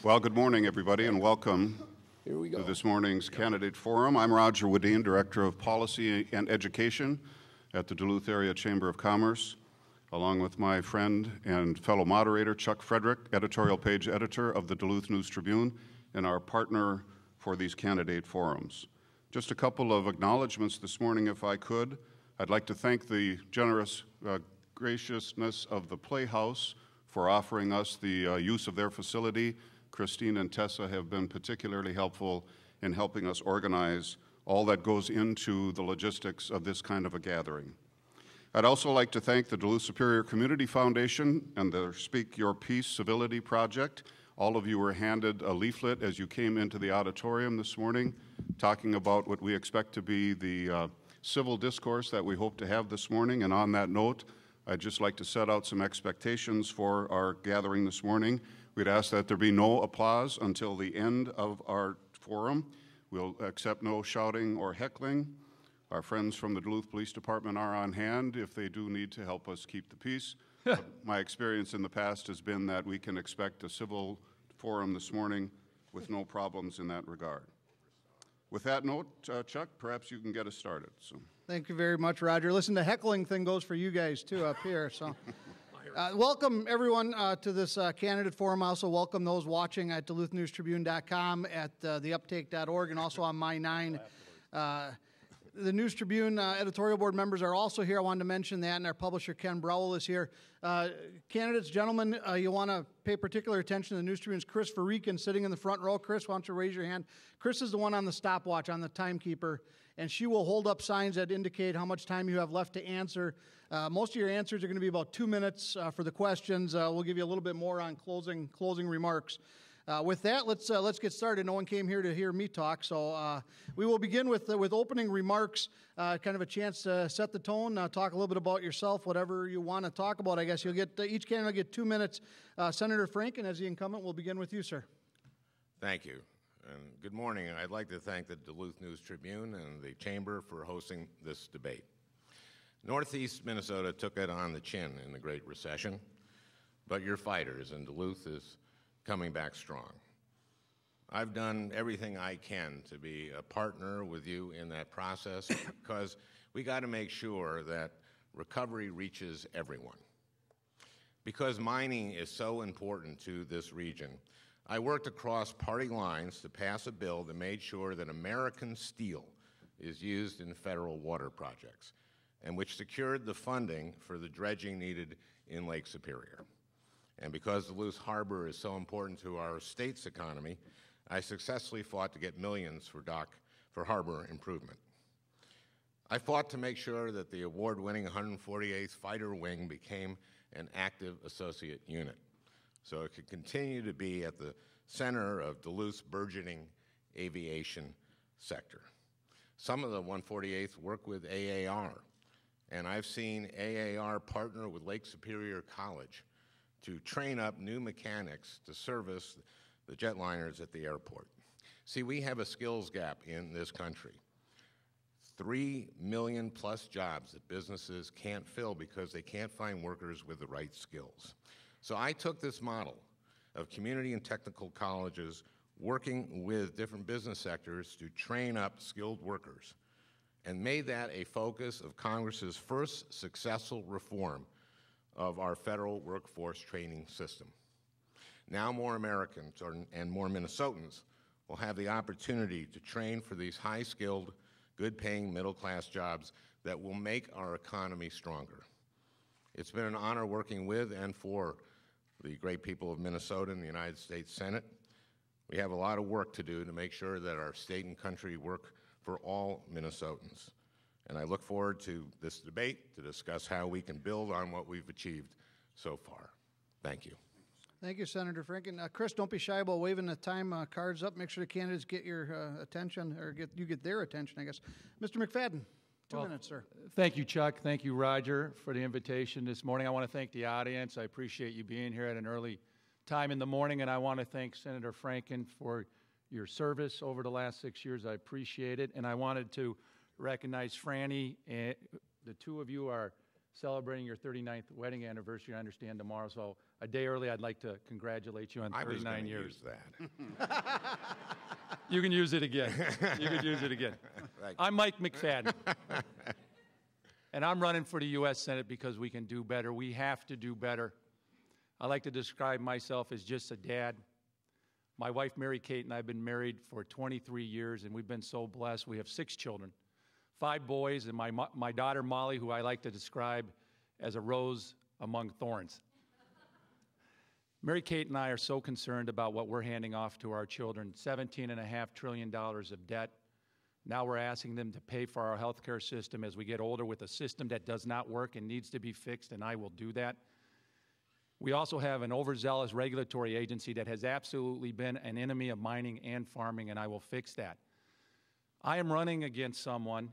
Well, good morning, everybody, and welcome to this morning's candidate forum. I'm Roger Woodine, Director of Policy and Education at the Duluth Area Chamber of Commerce, along with my friend and fellow moderator, Chuck Frederick, editorial page editor of the Duluth News-Tribune, and our partner for these candidate forums. Just a couple of acknowledgments this morning, if I could. I'd like to thank the generous graciousness of the Playhouse for offering us the use of their facility. Christine and Tessa have been particularly helpful in helping us organize all that goes into the logistics of this kind of a gathering. I'd also like to thank the Duluth Superior Community Foundation and their Speak Your Peace Civility Project. All of you were handed a leaflet as you came into the auditorium this morning, talking about what we expect to be the civil discourse that we hope to have this morning. And on that note, I'd just like to set out some expectations for our gathering this morning. We'd ask that there be no applause until the end of our forum. We'll accept no shouting or heckling. Our friends from the Duluth Police Department are on hand if they do need to help us keep the peace. My experience in the past has been that we can expect a civil forum this morning with no problems in that regard. With that note, Chuck, perhaps you can get us started. Thank you very much, Roger. Listen, the heckling thing goes for you guys, too, up here. So, welcome, everyone, to this candidate forum. I also welcome those watching at DuluthNewsTribune.com, at theuptake.org, and also on My 9. The News Tribune editorial board members are also here. I wanted to mention that, and our publisher, Ken Browell, is here. Candidates, gentlemen, you want to pay particular attention to the News Tribune's Chris Farikin sitting in the front row. Chris, why don't you raise your hand? Chris is the one on the stopwatch, on the timekeeper, and she will hold up signs that indicate how much time you have left to answer. Most of your answers are going to be about 2 minutes for the questions. We'll give you a little bit more on closing remarks. With that, let's get started. No one came here to hear me talk, so we will begin with opening remarks, kind of a chance to set the tone, talk a little bit about yourself, whatever you want to talk about. I guess you'll get each candidate will get 2 minutes. Senator Franken, as the incumbent, we'll begin with you, sir. Thank you, and good morning. I'd like to thank the Duluth News Tribune and the Chamber for hosting this debate. Northeast Minnesota took it on the chin in the Great Recession, but you're fighters, and Duluth is coming back strong. I've done everything I can to be a partner with you in that process because we got to make sure that recovery reaches everyone. Because mining is so important to this region, I worked across party lines to pass a bill that made sure that American steel is used in federal water projects and which secured the funding for the dredging needed in Lake Superior. And because Duluth Harbor is so important to our state's economy, I successfully fought to get millions for harbor improvement. I fought to make sure that the award-winning 148th Fighter Wing became an active associate unit, so it could continue to be at the center of Duluth's burgeoning aviation sector. Some of the 148th work with AAR, and I've seen AAR partner with Lake Superior College to train up new mechanics to service the jetliners at the airport. See, we have a skills gap in this country. 3 million plus jobs that businesses can't fill because they can't find workers with the right skills. So I took this model of community and technical colleges working with different business sectors to train up skilled workers and made that a focus of Congress's first successful reform of our federal workforce training system. Now more Americans and more Minnesotans will have the opportunity to train for these high-skilled, good-paying middle-class jobs that will make our economy stronger. It's been an honor working with and for the great people of Minnesota and the United States Senate. We have a lot of work to do to make sure that our state and country work for all Minnesotans. And I look forward to this debate to discuss how we can build on what we've achieved so far. Thank you. Thank you, Senator Franken. Chris, don't be shy about waving the time cards up. Make sure the candidates get your attention, or you get their attention, I guess. Mr. McFadden, 2 minutes, sir. Thank you, Chuck. Thank you, Roger, for the invitation this morning. I want to thank the audience. I appreciate you being here at an early time in the morning, and I want to thank Senator Franken for your service over the last 6 years. I appreciate it, and I wanted to recognize Franny. The two of you are celebrating your 39th wedding anniversary, I understand, tomorrow. So a day early, I'd like to congratulate you on 39 years. Use that. You can use it again. You can use it again. I'm Mike McFadden. And I'm running for the U.S. Senate because we can do better. We have to do better. I like to describe myself as just a dad. My wife, Mary Kate, and I have been married for 23 years, and we've been so blessed. We have 6 children, 5 boys, and my daughter, Molly, who I like to describe as a rose among thorns. Mary Kate and I are so concerned about what we're handing off to our children, $17.5 trillion of debt. Now we're asking them to pay for our health care system as we get older with a system that does not work and needs to be fixed, and I will do that. We also have an overzealous regulatory agency that has absolutely been an enemy of mining and farming, and I will fix that. I am running against someone,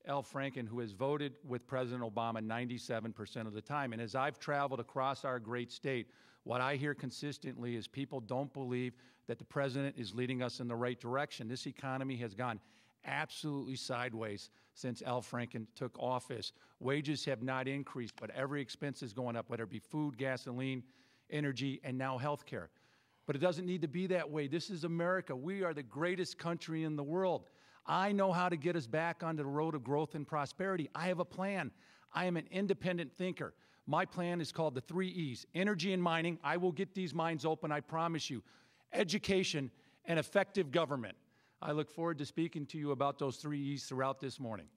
Al Franken, who has voted with President Obama 97% of the time. And as I've traveled across our great state, what I hear consistently is people don't believe that the president is leading us in the right direction. This economy has gone absolutely sideways since Al Franken took office. Wages have not increased, but every expense is going up, whether it be food, gasoline, energy, and now health care. But it doesn't need to be that way. This is America. We are the greatest country in the world. I know how to get us back onto the road of growth and prosperity. I have a plan. I am an independent thinker. My plan is called the 3 E's. Energy and mining. I will get these mines open, I promise you. Education and effective government. I look forward to speaking to you about those 3 E's throughout this morning.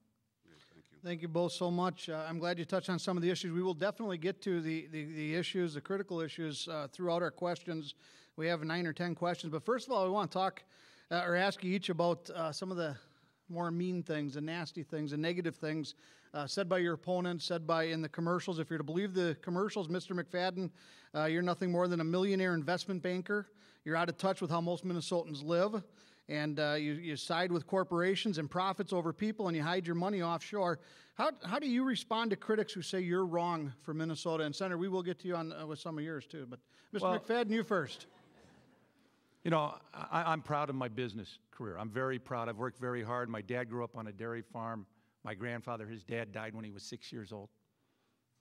Thank you both so much. I'm glad you touched on some of the issues. We will definitely get to the issues, the critical issues, throughout our questions. We have 9 or 10 questions. But first of all, we want to talk or ask you each about some of the more mean things, the nasty things, the negative things said by your opponents, said by in the commercials. If you're to believe the commercials, Mr. McFadden, you're nothing more than a millionaire investment banker. You're out of touch with how most Minnesotans live. And you side with corporations and profits over people, and you hide your money offshore. How do you respond to critics who say you're wrong for Minnesota? And Senator, we will get to you on with some of yours too. But Mr. McFadden, you first. You know, I'm proud of my business career. I'm very proud. I've worked very hard. My dad grew up on a dairy farm. My grandfather, his dad, died when he was 6 years old.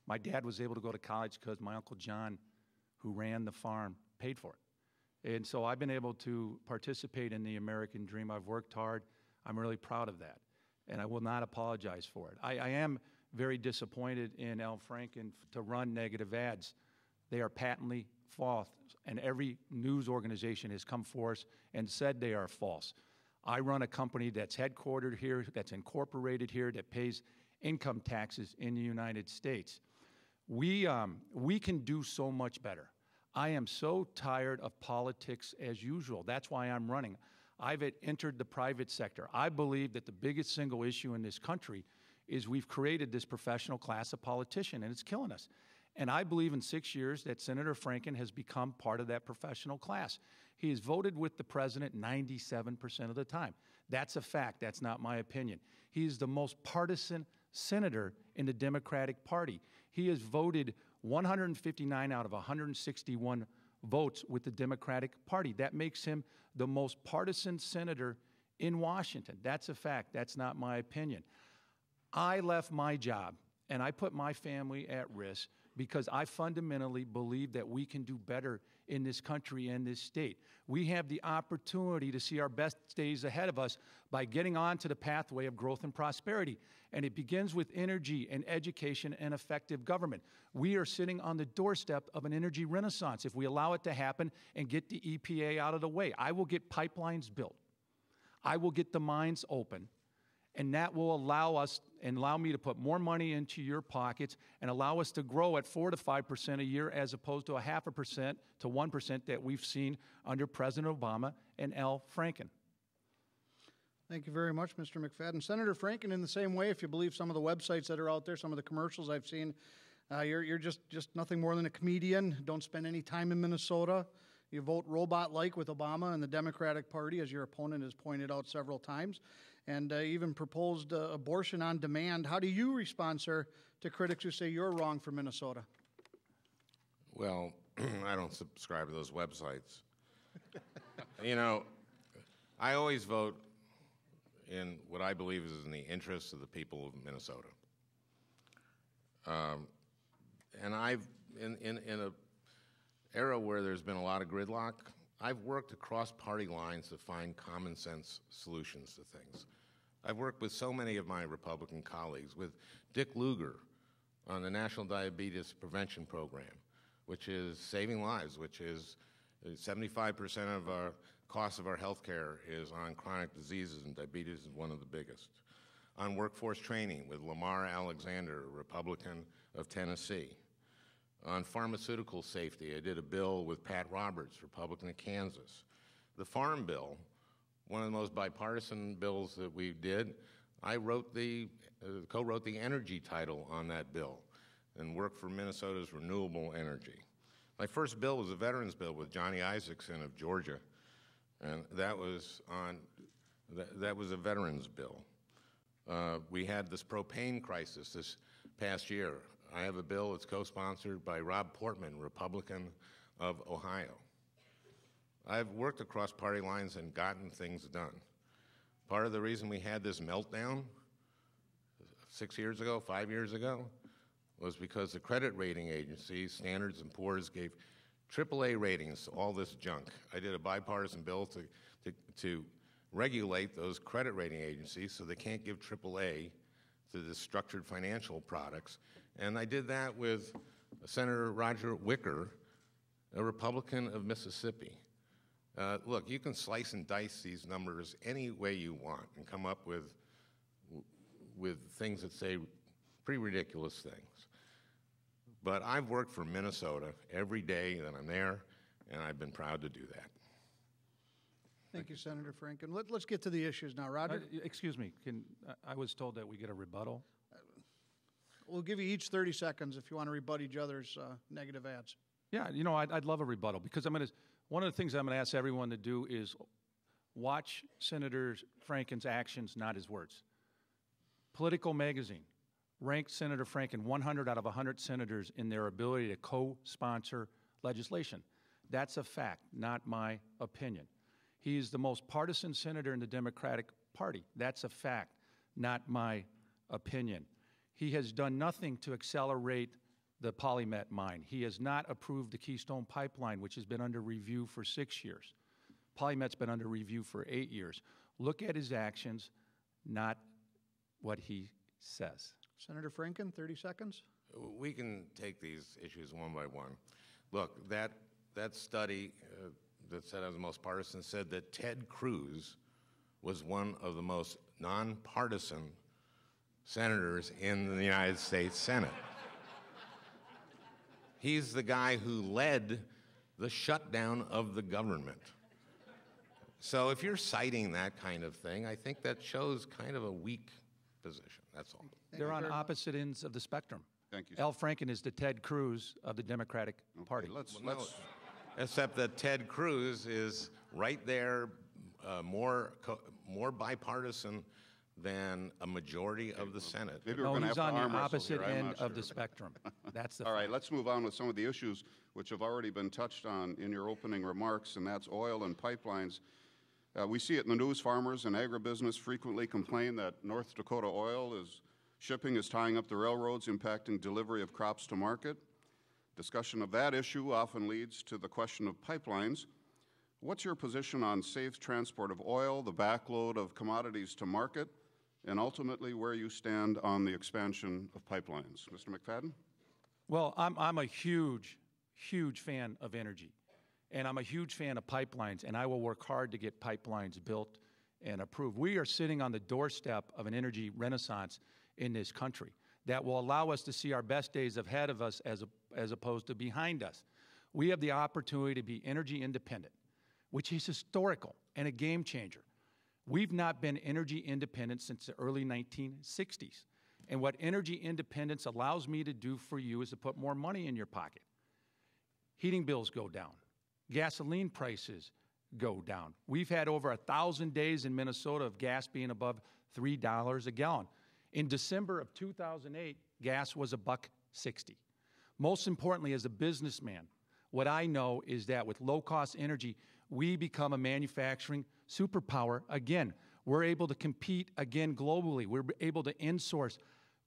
My dad was able to go to college because my Uncle John, who ran the farm, paid for it. And so I've been able to participate in the American dream. I've worked hard. I'm really proud of that. And I will not apologize for it. I am very disappointed in Al Franken to run negative ads. They are patently false. And every news organization has come forth and said they are false. I run a company that's headquartered here, that's incorporated here, that pays income taxes in the United States. We can do so much better. I am so tired of politics as usual. That's why I'm running. I've entered the private sector. I believe that the biggest single issue in this country is we've created this professional class of politician, and it's killing us. And I believe in 6 years that Senator Franken has become part of that professional class. He has voted with the president 97% of the time. That's a fact. That's not my opinion. He is the most partisan senator in the Democratic Party. He has voted 159 out of 161 votes with the Democratic Party. That makes him the most partisan senator in Washington. That's a fact. That's not my opinion. I left my job and I put my family at risk because I fundamentally believe that we can do better in this country and this state. We have the opportunity to see our best days ahead of us by getting onto the pathway of growth and prosperity. And it begins with energy and education and effective government. We are sitting on the doorstep of an energy renaissance if we allow it to happen and get the EPA out of the way. I will get pipelines built. I will get the mines open. And that will allow us and allow me to put more money into your pockets and allow us to grow at 4 to 5% a year as opposed to a 0.5% to 1% that we've seen under President Obama and Al Franken. Thank you very much, Mr. McFadden. Senator Franken, in the same way, if you believe some of the websites that are out there, some of the commercials I've seen, you're just nothing more than a comedian. Don't spend any time in Minnesota. You vote robot-like with Obama and the Democratic Party, as your opponent has pointed out several times, and even proposed abortion on demand. How do you respond, sir, to critics who say you're wrong for Minnesota? Well, I don't subscribe to those websites. You know, I always vote in what I believe is in the interests of the people of Minnesota. And I've, in an era where there's been a lot of gridlock, I've worked across party lines to find common sense solutions to things. I've worked with so many of my Republican colleagues, with Dick Lugar on the National Diabetes Prevention Program, which is saving lives, which is 75% of our cost of our health care is on chronic diseases, and diabetes is one of the biggest. On workforce training with Lamar Alexander, a Republican of Tennessee. On pharmaceutical safety, I did a bill with Pat Roberts, Republican of Kansas. The Farm Bill, one of the most bipartisan bills that we did, I wrote co-wrote the energy title on that bill and worked for Minnesota's renewable energy. My first bill was a veterans bill with Johnny Isaacson of Georgia, and that was a veterans bill. We had this propane crisis this past year. I have a bill that's co-sponsored by Rob Portman, Republican of Ohio. I've worked across party lines and gotten things done. Part of the reason we had this meltdown 5 years ago, was because the credit rating agencies, Standards & Poor's, gave AAA ratings to all this junk. I did a bipartisan bill to regulate those credit rating agencies so they can't give AAA to the structured financial products. And I did that with Senator Roger Wicker, a Republican of Mississippi. Look, you can slice and dice these numbers any way you want and come up with things that say pretty ridiculous things. But I've worked for Minnesota every day that I'm there, and I've been proud to do that. Thank you, Senator Franken. Let's get to the issues now. Roger? Excuse me, I was told that we get a rebuttal. We'll give you each 30 seconds if you want to rebut each other's negative ads. Yeah, you know, I'd love a rebuttal, because one of the things I'm going to ask everyone to do is watch Senator Franken's actions, not his words. Political Magazine ranked Senator Franken 100 out of 100 senators in their ability to co-sponsor legislation. That's a fact, not my opinion. He is the most partisan senator in the Democratic Party. That's a fact, not my opinion. He has done nothing to accelerate the Polymet mine. He has not approved the Keystone Pipeline, which has been under review for 6 years. Polymet's been under review for 8 years. Look at his actions, not what he says. Senator Franken, 30 seconds. We can take these issues one by one. Look, that study that said I was the most partisan said that Ted Cruz was one of the most nonpartisan senators in the United States Senate. He's the guy who led the shutdown of the government. So if you're citing that kind of thing, I think that shows kind of a weak position. That's all. They're on opposite ends of the spectrum. Thank you. Al Franken is the Ted Cruz of the Democratic Party. Except that Ted Cruz is right there, more bipartisan than a majority of the Senate. Maybe No, we're going to he's have to on arm the wrestle opposite here. I'm end not of the sure. spectrum. That's the All right, fact. let's move on with some of the issues which have already been touched on in your opening remarks, and that's oil and pipelines. We see it in the news. Farmers and agribusiness frequently complain that North Dakota shipping is tying up the railroads, impacting delivery of crops to market. Discussion of that issue often leads to the question of pipelines. What's your position on safe transport of oil, the backload of commodities to market, and ultimately where you stand on the expansion of pipelines? Mr. McFadden? Well, I'm a huge, huge fan of energy, and I'm a huge fan of pipelines, and I will work hard to get pipelines built and approved. We are sitting on the doorstep of an energy renaissance in this country that will allow us to see our best days ahead of us as opposed to behind us. We have the opportunity to be energy independent, which is historical and a game changer. We've not been energy independent since the early 1960s. And what energy independence allows me to do for you is to put more money in your pocket. Heating bills go down. Gasoline prices go down. We've had over 1,000 days in Minnesota of gas being above $3 a gallon. In December of 2008, gas was $1.60. Most importantly, as a businessman, what I know is that with low-cost energy, we become a manufacturing superpower again. We're able to compete again globally. We're able to insource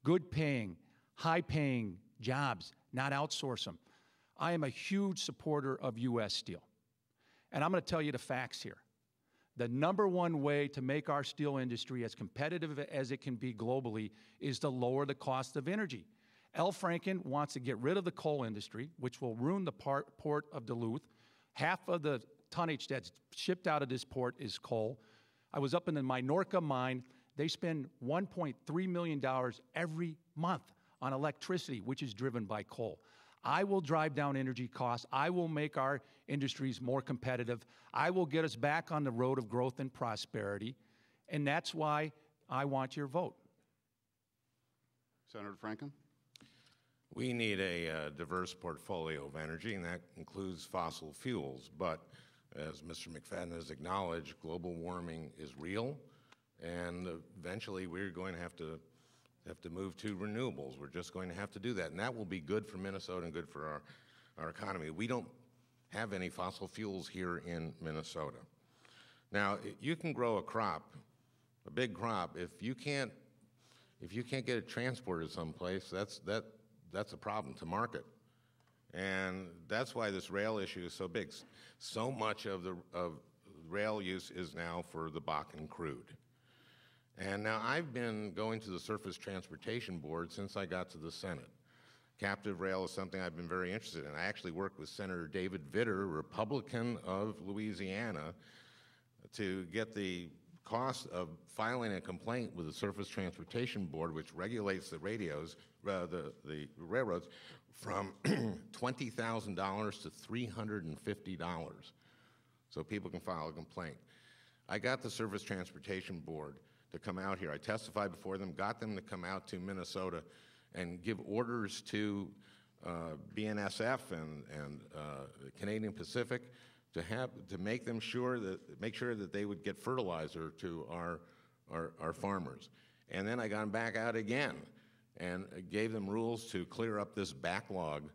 good-paying, high-paying jobs, not outsource them. I am a huge supporter of U.S. steel. And I'm going to tell you the facts here. The number one way to make our steel industry as competitive as it can be globally is to lower the cost of energy. Franken wants to get rid of the coal industry, which will ruin the port of Duluth. Half of the tonnage that's shipped out of this port is coal. I was up in the Minorca mine. They spend $1.3 million every month on electricity, which is driven by coal. I will drive down energy costs. I will make our industries more competitive. I will get us back on the road of growth and prosperity. And that's why I want your vote. Senator Franken? We need a diverse portfolio of energy, and that includes fossil fuels. But as Mr. McFadden has acknowledged, global warming is real, and eventually we're going to have to move to renewables. We're just going to have to do that, and that will be good for Minnesota and good for our economy. We don't have any fossil fuels here in Minnesota. Now, you can grow a crop, a big crop. If you can't get it transported someplace, that's a problem to market, and that's why this rail issue is so big. So much of rail use is now for the Bakken crude. And now I've been going to the Surface Transportation Board since I got to the Senate. Captive rail is something I've been very interested in. I actually worked with Senator David Vitter, Republican of Louisiana, to get the cost of filing a complaint with the Surface Transportation Board, which regulates the the railroads, from $20,000 to $350, so people can file a complaint. I got the Surface Transportation Board to come out here. I testified before them, got them to come out to Minnesota and give orders to BNSF and Canadian Pacific to make sure that they would get fertilizer to our farmers. And then I got them back out again and gave them rules to clear up this backlog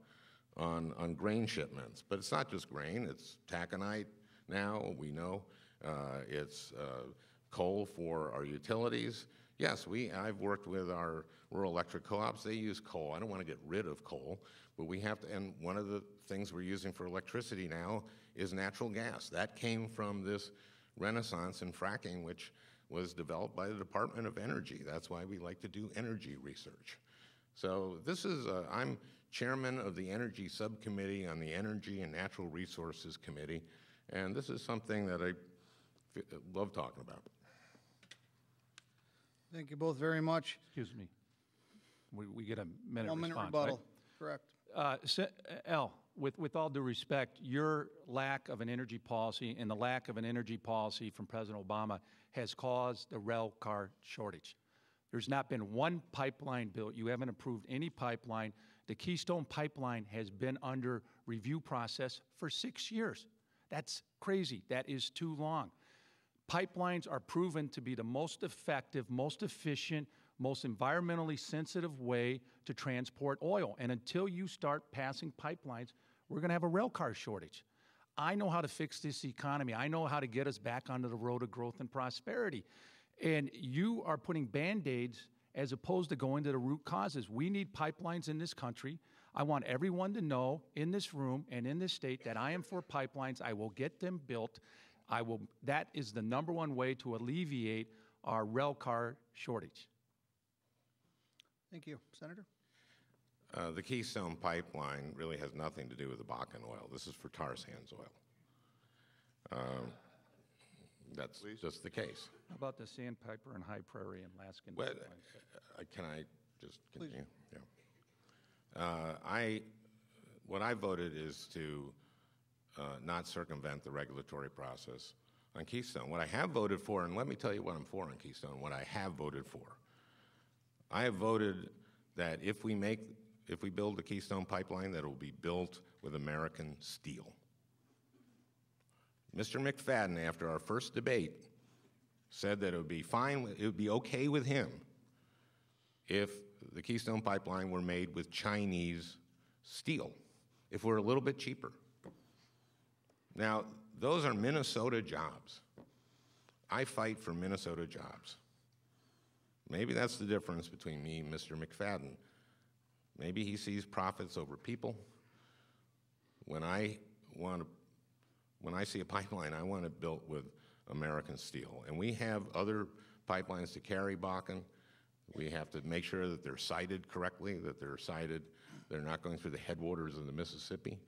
on grain shipments. But it's not just grain, it's taconite now, we know. It's coal for our utilities. Yes, I've worked with our rural electric co-ops. They use coal. I don't want to get rid of coal, but we have to, and one of the things we're using for electricity now is natural gas. That came from this renaissance in fracking, which was developed by the Department of Energy. That's why we like to do energy research. So this is, I'm chairman of the Energy Subcommittee on the Energy and Natural Resources Committee, and this is something that I love talking about. Thank you both very much. Excuse me. We get a minute 1 minute response, rebuttal. right? Correct. Al, with all due respect, your lack of an energy policy and the lack of an energy policy from President Obama has caused the rail car shortage. There's not been one pipeline built. You haven't approved any pipeline. The Keystone Pipeline has been under review process for 6 years. That's crazy. That is too long. Pipelines are proven to be the most effective, most efficient, most environmentally sensitive way to transport oil. And until you start passing pipelines, we're going to have a rail car shortage. I know how to fix this economy. I know how to get us back onto the road of growth and prosperity. And you are putting Band-Aids as opposed to going to the root causes. We need pipelines in this country. I want everyone to know in this room and in this state that I am for pipelines. I will get them built. That is the number one way to alleviate our rail car shortage. Thank you. Senator? The Keystone Pipeline really has nothing to do with the Bakken oil. This is for tar sands oil. That's just the case. How about the Sandpiper and High Prairie and Alaskan? Well, can I just continue? Please. Yeah. What I voted is to not circumvent the regulatory process on Keystone. What I have voted for, and let me tell you what I'm for on Keystone, what I have voted for. I have voted that if we build the Keystone Pipeline, that it will be built with American steel. Mr. McFadden, after our first debate, said that it would be fine, it would be okay with him if the Keystone Pipeline were made with Chinese steel, if we're a little bit cheaper. Now, those are Minnesota jobs. I fight for Minnesota jobs. Maybe that's the difference between me and Mr. McFadden. Maybe he sees profits over people. When I see a pipeline, I want it built with American steel. And we have other pipelines to carry Bakken. We have to make sure that they're sited correctly, they're not going through the headwaters of the Mississippi.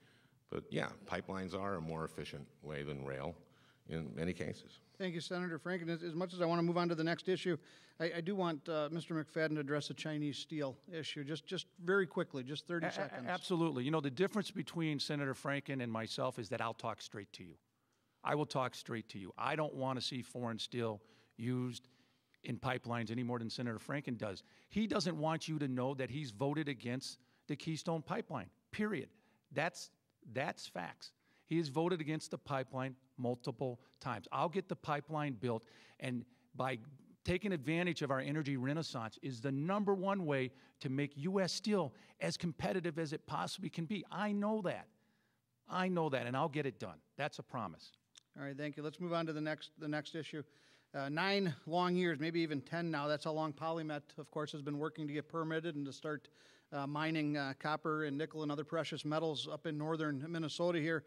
But yeah, pipelines are a more efficient way than rail in many cases. Thank you, Senator Franken. As much as I want to move on to the next issue, I do want Mr. McFadden to address the Chinese steel issue, just very quickly, just 30 seconds. Absolutely. You know, the difference between Senator Franken and myself is that I'll talk straight to you. I will talk straight to you. I don't want to see foreign steel used in pipelines any more than Senator Franken does. He doesn't want you to know that he's voted against the Keystone Pipeline, period. That's facts. He has voted against the pipeline multiple times. I'll get the pipeline built, and by taking advantage of our energy renaissance is the #1 way to make U.S. steel as competitive as it possibly can be. I know that, and I'll get it done. That's a promise. All right, thank you. Let's move on to the next issue. 9 long years, maybe even 10 now. That's how long Polymet, of course, has been working to get permitted and to start mining copper and nickel and other precious metals up in northern Minnesota here.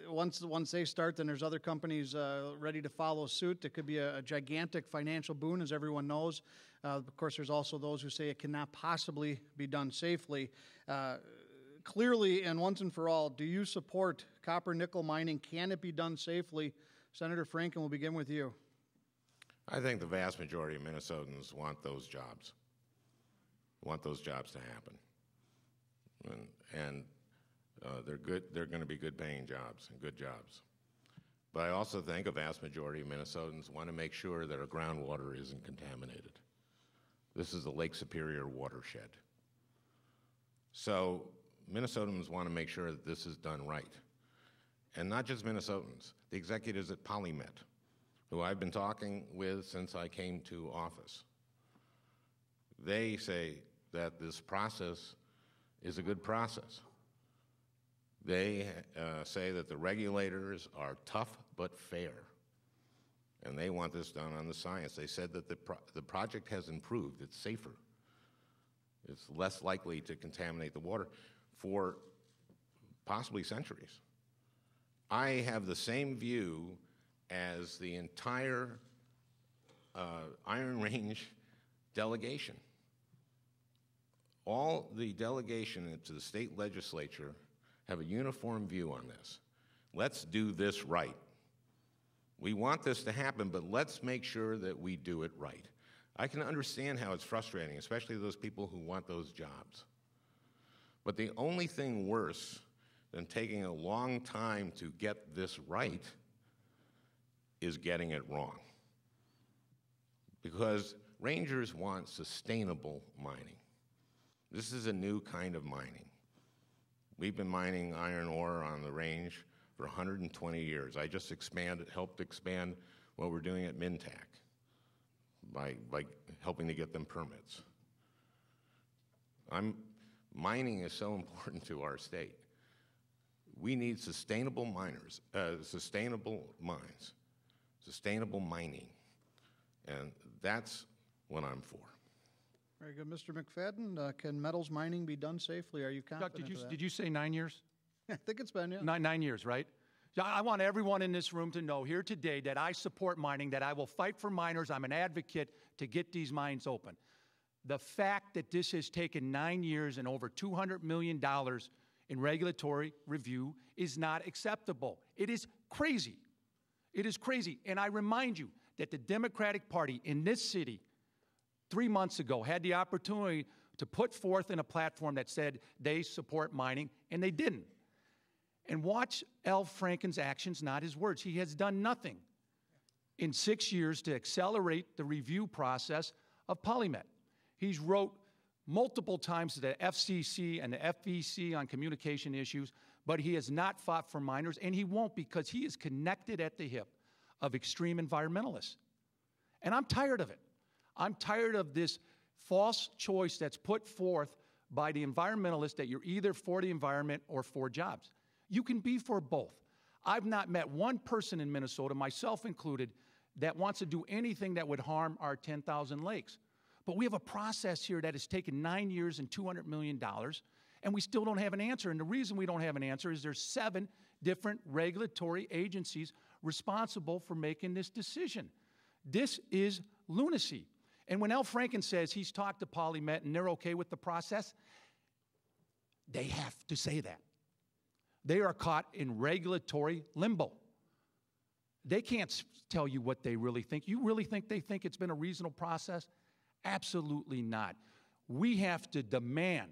Once they start, then there's other companies ready to follow suit. It could be a gigantic financial boon, as everyone knows. Of course, there's also those who say it cannot possibly be done safely. Clearly, and once and for all, do you support copper nickel mining? Can it be done safely? Senator Franken, we'll begin with you. I think the vast majority of Minnesotans want those jobs to happen. And they're good. They're going to be good-paying jobs and good jobs. But I also think a vast majority of Minnesotans want to make sure that our groundwater isn't contaminated. This is the Lake Superior watershed. So Minnesotans want to make sure that this is done right. And not just Minnesotans, the executives at Polymet, who I've been talking with since I came to office. They say that this process is a good process. They say that the regulators are tough but fair, and they want this done on the science. They said that the project has improved. It's safer. It's less likely to contaminate the water for possibly centuries. I have the same view as the entire Iron Range delegation. All the delegation to the state legislature have a uniform view on this. Let's do this right. We want this to happen, but let's make sure that we do it right. I can understand how it's frustrating, especially those people who want those jobs. But the only thing worse than taking a long time to get this right is getting it wrong. Because Rangers want sustainable mining. This is a new kind of mining. We've been mining iron ore on the range for 120 years. I just helped expand what we're doing at Mintac by helping to get them permits. Mining is so important to our state. We need sustainable miners, sustainable mines, sustainable mining, and that's what I'm for. Very good. Mr. McFadden, can metals mining be done safely? Are you confident Chuck, did you say 9 years? I think it's been, yeah. Nine years, right? I want everyone in this room to know here today that I support mining, that I will fight for miners. I'm an advocate to get these mines open. The fact that this has taken 9 years and over $200 million in regulatory review is not acceptable. It is crazy. It is crazy. And I remind you that the Democratic Party in this city 3 months ago had the opportunity to put forth in a platform that said they support mining, and they didn't. And watch Al Franken's actions, not his words. He has done nothing in 6 years to accelerate the review process of Polymet. He's wrote multiple times to the FCC and the FEC on communication issues, but he has not fought for miners, and he won't, because he is connected at the hip of extreme environmentalists. And I'm tired of it. I'm tired of this false choice that's put forth by the environmentalists that you're either for the environment or for jobs. You can be for both. I've not met one person in Minnesota, myself included, that wants to do anything that would harm our 10,000 lakes. But we have a process here that has taken 9 years and $200 million, and we still don't have an answer. And the reason we don't have an answer is there's 7 different regulatory agencies responsible for making this decision. This is lunacy. And when Al Franken says he's talked to PolyMet and they're okay with the process, they have to say that. They are caught in regulatory limbo. They can't tell you what they really think. You really think they think it's been a reasonable process? Absolutely not. We have to demand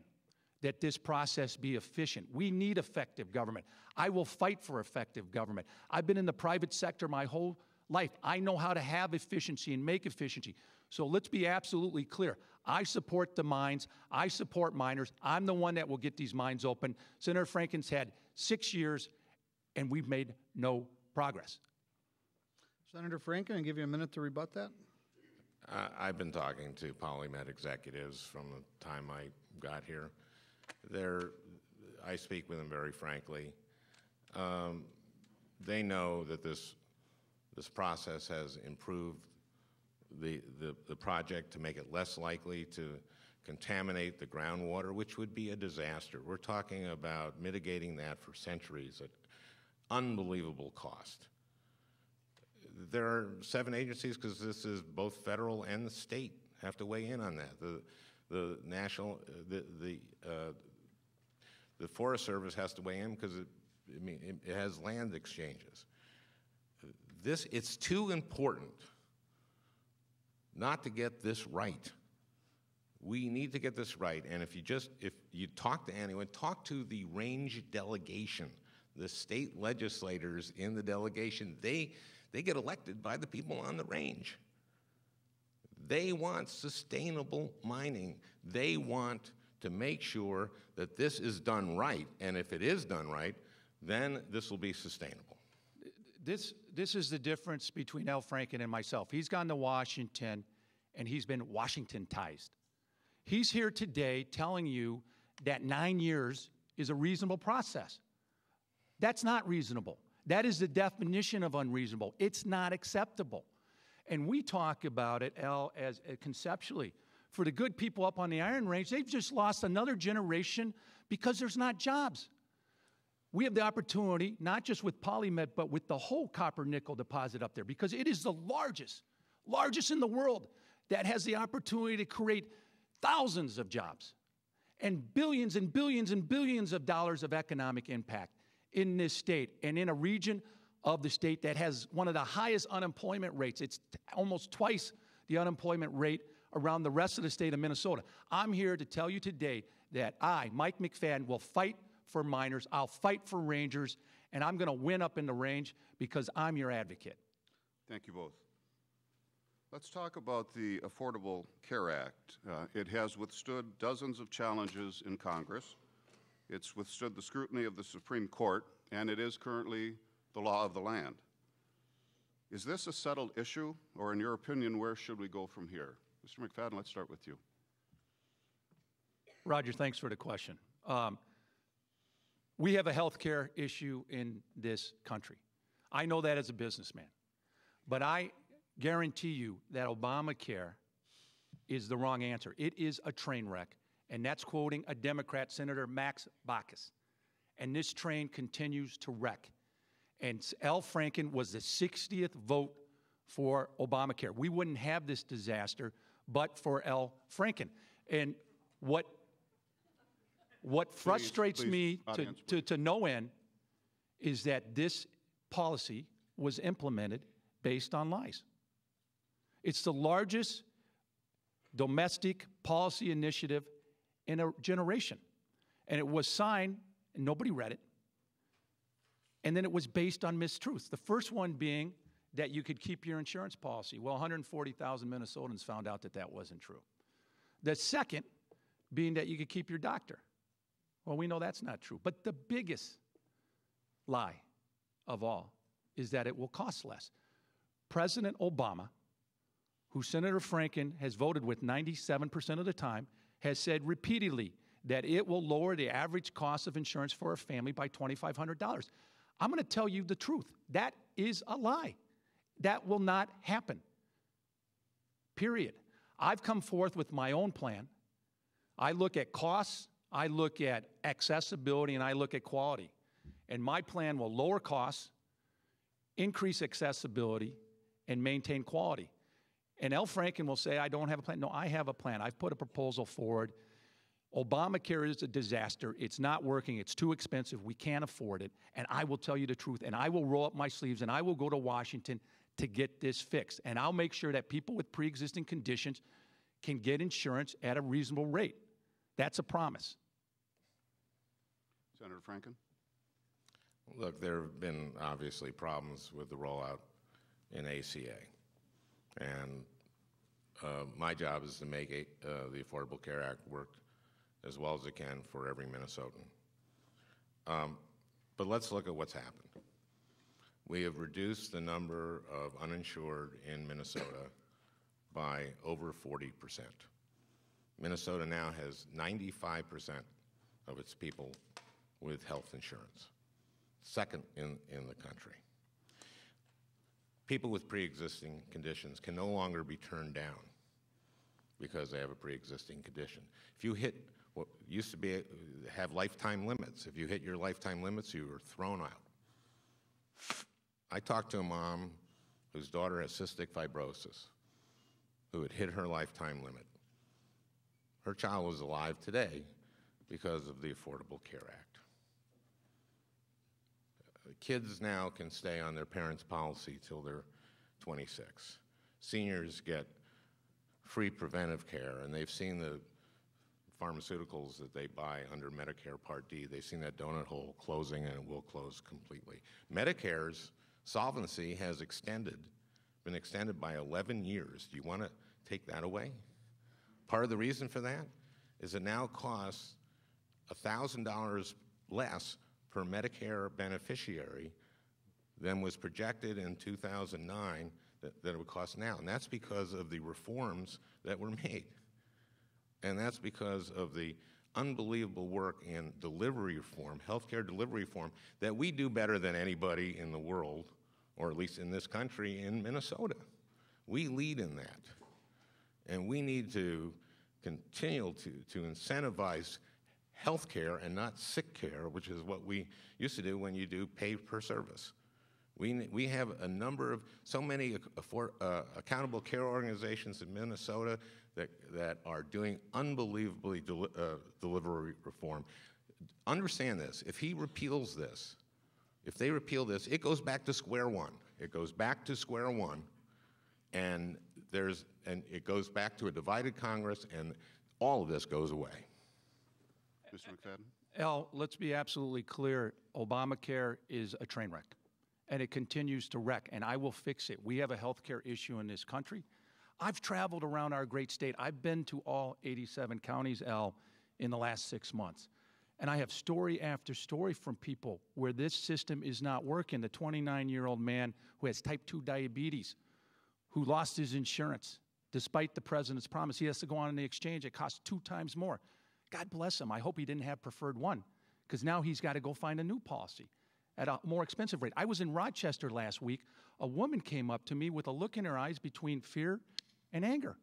that this process be efficient. We need effective government. I will fight for effective government. I've been in the private sector my whole life. I know how to have efficiency and make efficiency. So let's be absolutely clear. I support the mines. I support miners. I'm the one that will get these mines open. Senator Franken's had 6 years, and we've made no progress. Senator Franken, I'll give you a minute to rebut that. I've been talking to PolyMet executives from the time I got here. I speak with them very frankly. They know that this process has improved the project to make it less likely to contaminate the groundwater, which would be a disaster. We're talking about mitigating that for centuries at unbelievable cost. There are 7 agencies, because this is both federal and the state have to weigh in on that. The Forest Service has to weigh in because it has land exchanges. It's too important not to get this right. We need to get this right. And if you talk to anyone, talk to the range delegation, the state legislators in the delegation. They get elected by the people on the range. They want sustainable mining. They want to make sure that this is done right. And if it is done right, then this will be sustainable. This is the difference between Al Franken and myself. He's gone to Washington, and he's been Washingtonized. He's here today telling you that 9 years is a reasonable process. That's not reasonable. That is the definition of unreasonable. It's not acceptable. And we talk about it, Al, as conceptually. For the good people up on the Iron Range, they've just lost another generation because there's not jobs. We have the opportunity, not just with PolyMet, but with the whole copper-nickel deposit up there, because it is the largest in the world, that has the opportunity to create thousands of jobs and billions and billions and billions of dollars of economic impact in this state and in a region of the state that has one of the highest unemployment rates. It's almost twice the unemployment rate around the rest of the state of Minnesota. I'm here to tell you today that I, Mike McFadden, will fight for miners. I'll fight for rangers, and I'm going to win up in the range because I'm your advocate. Thank you both. Let's talk about the Affordable Care Act. It has withstood dozens of challenges in Congress. It's withstood the scrutiny of the Supreme Court, and it is currently the law of the land. Is this a settled issue, or in your opinion, where should we go from here? Mr. McFadden, let's start with you. Roger, thanks for the question. We have a health care issue in this country. I know that as a businessman. But I guarantee you that Obamacare is the wrong answer. It is a train wreck. And that's quoting a Democrat, Senator Max Baucus. And this train continues to wreck. And Al Franken was the 60th vote for Obamacare. We wouldn't have this disaster but for Al Franken. And what frustrates me to no end is that this policy was implemented based on lies. It's the largest domestic policy initiative in a generation. And it was signed, and nobody read it. And then it was based on mistruths. The first one being that you could keep your insurance policy. Well, 140,000 Minnesotans found out that that wasn't true. The second being that you could keep your doctor. Well, we know that's not true. But the biggest lie of all is that it will cost less. President Obama, who Senator Franken has voted with 97% of the time, has said repeatedly that it will lower the average cost of insurance for a family by $2,500. I'm going to tell you the truth. That is a lie. That will not happen. Period. I've come forth with my own plan. I look at costs, I look at accessibility, and I look at quality. And my plan will lower costs, increase accessibility, and maintain quality. And L. Franken will say, I don't have a plan. No, I have a plan. I've put a proposal forward. Obamacare is a disaster. It's not working. It's too expensive. We can't afford it. And I will tell you the truth. And I will roll up my sleeves, and I will go to Washington to get this fixed. And I'll make sure that people with pre-existing conditions can get insurance at a reasonable rate. That's a promise. Senator Franken? Look, there have been obviously problems with the rollout in ACA. And my job is to make the Affordable Care Act work as well as it can for every Minnesotan. But let's look at what's happened. We have reduced the number of uninsured in Minnesota by over 40%. Minnesota now has 95% of its people with health insurance, second in the country. People with pre-existing conditions can no longer be turned down because they have a pre-existing condition. If you hit what used to be have lifetime limits, if you hit your lifetime limits, you were thrown out. I talked to a mom whose daughter has cystic fibrosis, who had hit her lifetime limit. Her child was alive today because of the Affordable Care Act. Kids now can stay on their parents' policy till they're 26. Seniors get free preventive care, and they've seen the pharmaceuticals that they buy under Medicare Part D. They've seen that donut hole closing, and it will close completely. Medicare's solvency has been extended by 11 years. Do you want to take that away? Part of the reason for that is it now costs $1,000 less per Medicare beneficiary than was projected in 2009 that it would cost now. And that's because of the reforms that were made. And that's because of the unbelievable work in delivery reform, healthcare delivery reform, that we do better than anybody in the world, or at least in this country, in Minnesota. We lead in that. And we need to continue to incentivize health care and not sick care, which is what we used to do when you do pay per service. We have a number of, so many accountable care organizations in Minnesota that are doing unbelievably delivery reform. Understand this, if he repeals this, if they repeal this, it goes back to square one. It goes back to square one, and it goes back to a divided Congress, and all of this goes away. Mr. McFadden? Al, let's be absolutely clear. Obamacare is a train wreck, and it continues to wreck, and I will fix it. We have a health care issue in this country. I've traveled around our great state. I've been to all 87 counties, Al, in the last 6 months. And I have story after story from people where this system is not working. The 29-year-old man who has type 2 diabetes, who lost his insurance, despite the president's promise. He has to go on the exchange. It costs 2 times more. God bless him. I hope he didn't have preferred one, because now he's got to go find a new policy at a more expensive rate. I was in Rochester last week. A woman came up to me with a look in her eyes between fear and anger.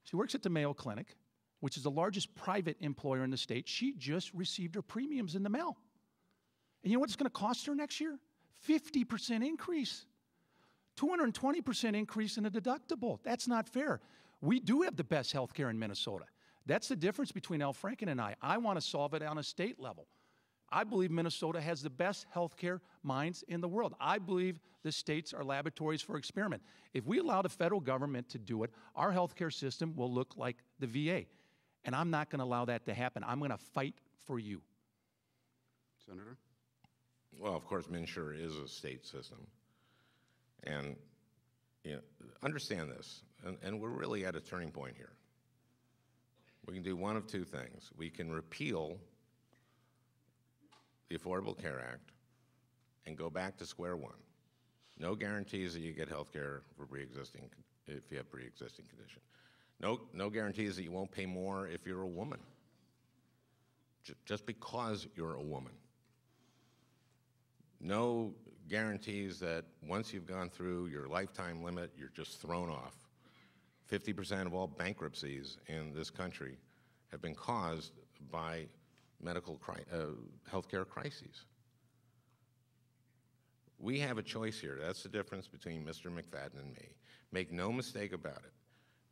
She works at the Mayo Clinic, which is the largest private employer in the state. She just received her premiums in the mail. And you know what it's going to cost her next year? 50% increase. 220% increase in the deductible. That's not fair. We do have the best health care in Minnesota. That's the difference between Al Franken and I. I want to solve it on a state level. I believe Minnesota has the best health care minds in the world. I believe the states are laboratories for experiment. If we allow the federal government to do it, our health care system will look like the VA. And I'm not going to allow that to happen. I'm going to fight for you. Senator? Well, of course, MNsure is a state system. And understand this, and we're really at a turning point here. We can do one of two things. We can repeal the Affordable Care Act and go back to square one. No guarantees that you get health care for if you have pre-existing condition. No guarantees that you won't pay more if you're a woman, just because you're a woman. No guarantees that once you've gone through your lifetime limit, you're just thrown off 50% of all bankruptcies in this country have been caused by healthcare crises. We have a choice here. That's the difference between Mr. McFadden and me. Make no mistake about it.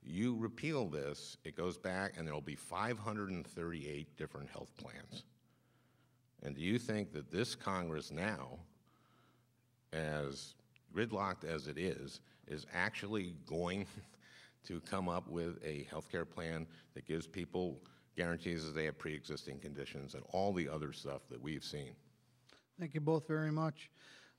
You repeal this, it goes back, and there will be 538 different health plans. And do you think that this Congress now, as gridlocked as it is actually going to come up with a health care plan that gives people guarantees that they have pre-existing conditions and all the other stuff that we've seen? Thank you both very much.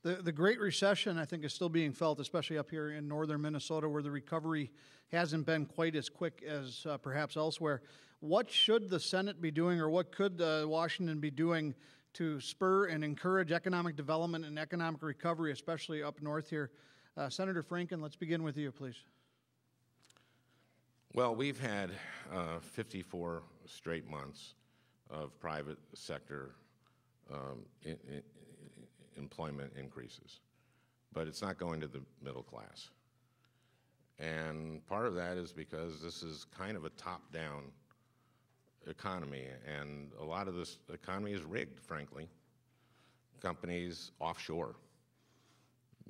The Great Recession, I think, is still being felt, especially up here in northern Minnesota, where the recovery hasn't been quite as quick as perhaps elsewhere. What should the Senate be doing, or what could Washington be doing to spur and encourage economic development and economic recovery, especially up north here? Senator Franken, let's begin with you, please. Well, we've had 54 straight months of private sector employment increases, but it's not going to the middle class. And part of that is because this is kind of a top-down economy, and a lot of this economy is rigged, frankly. Companies offshore.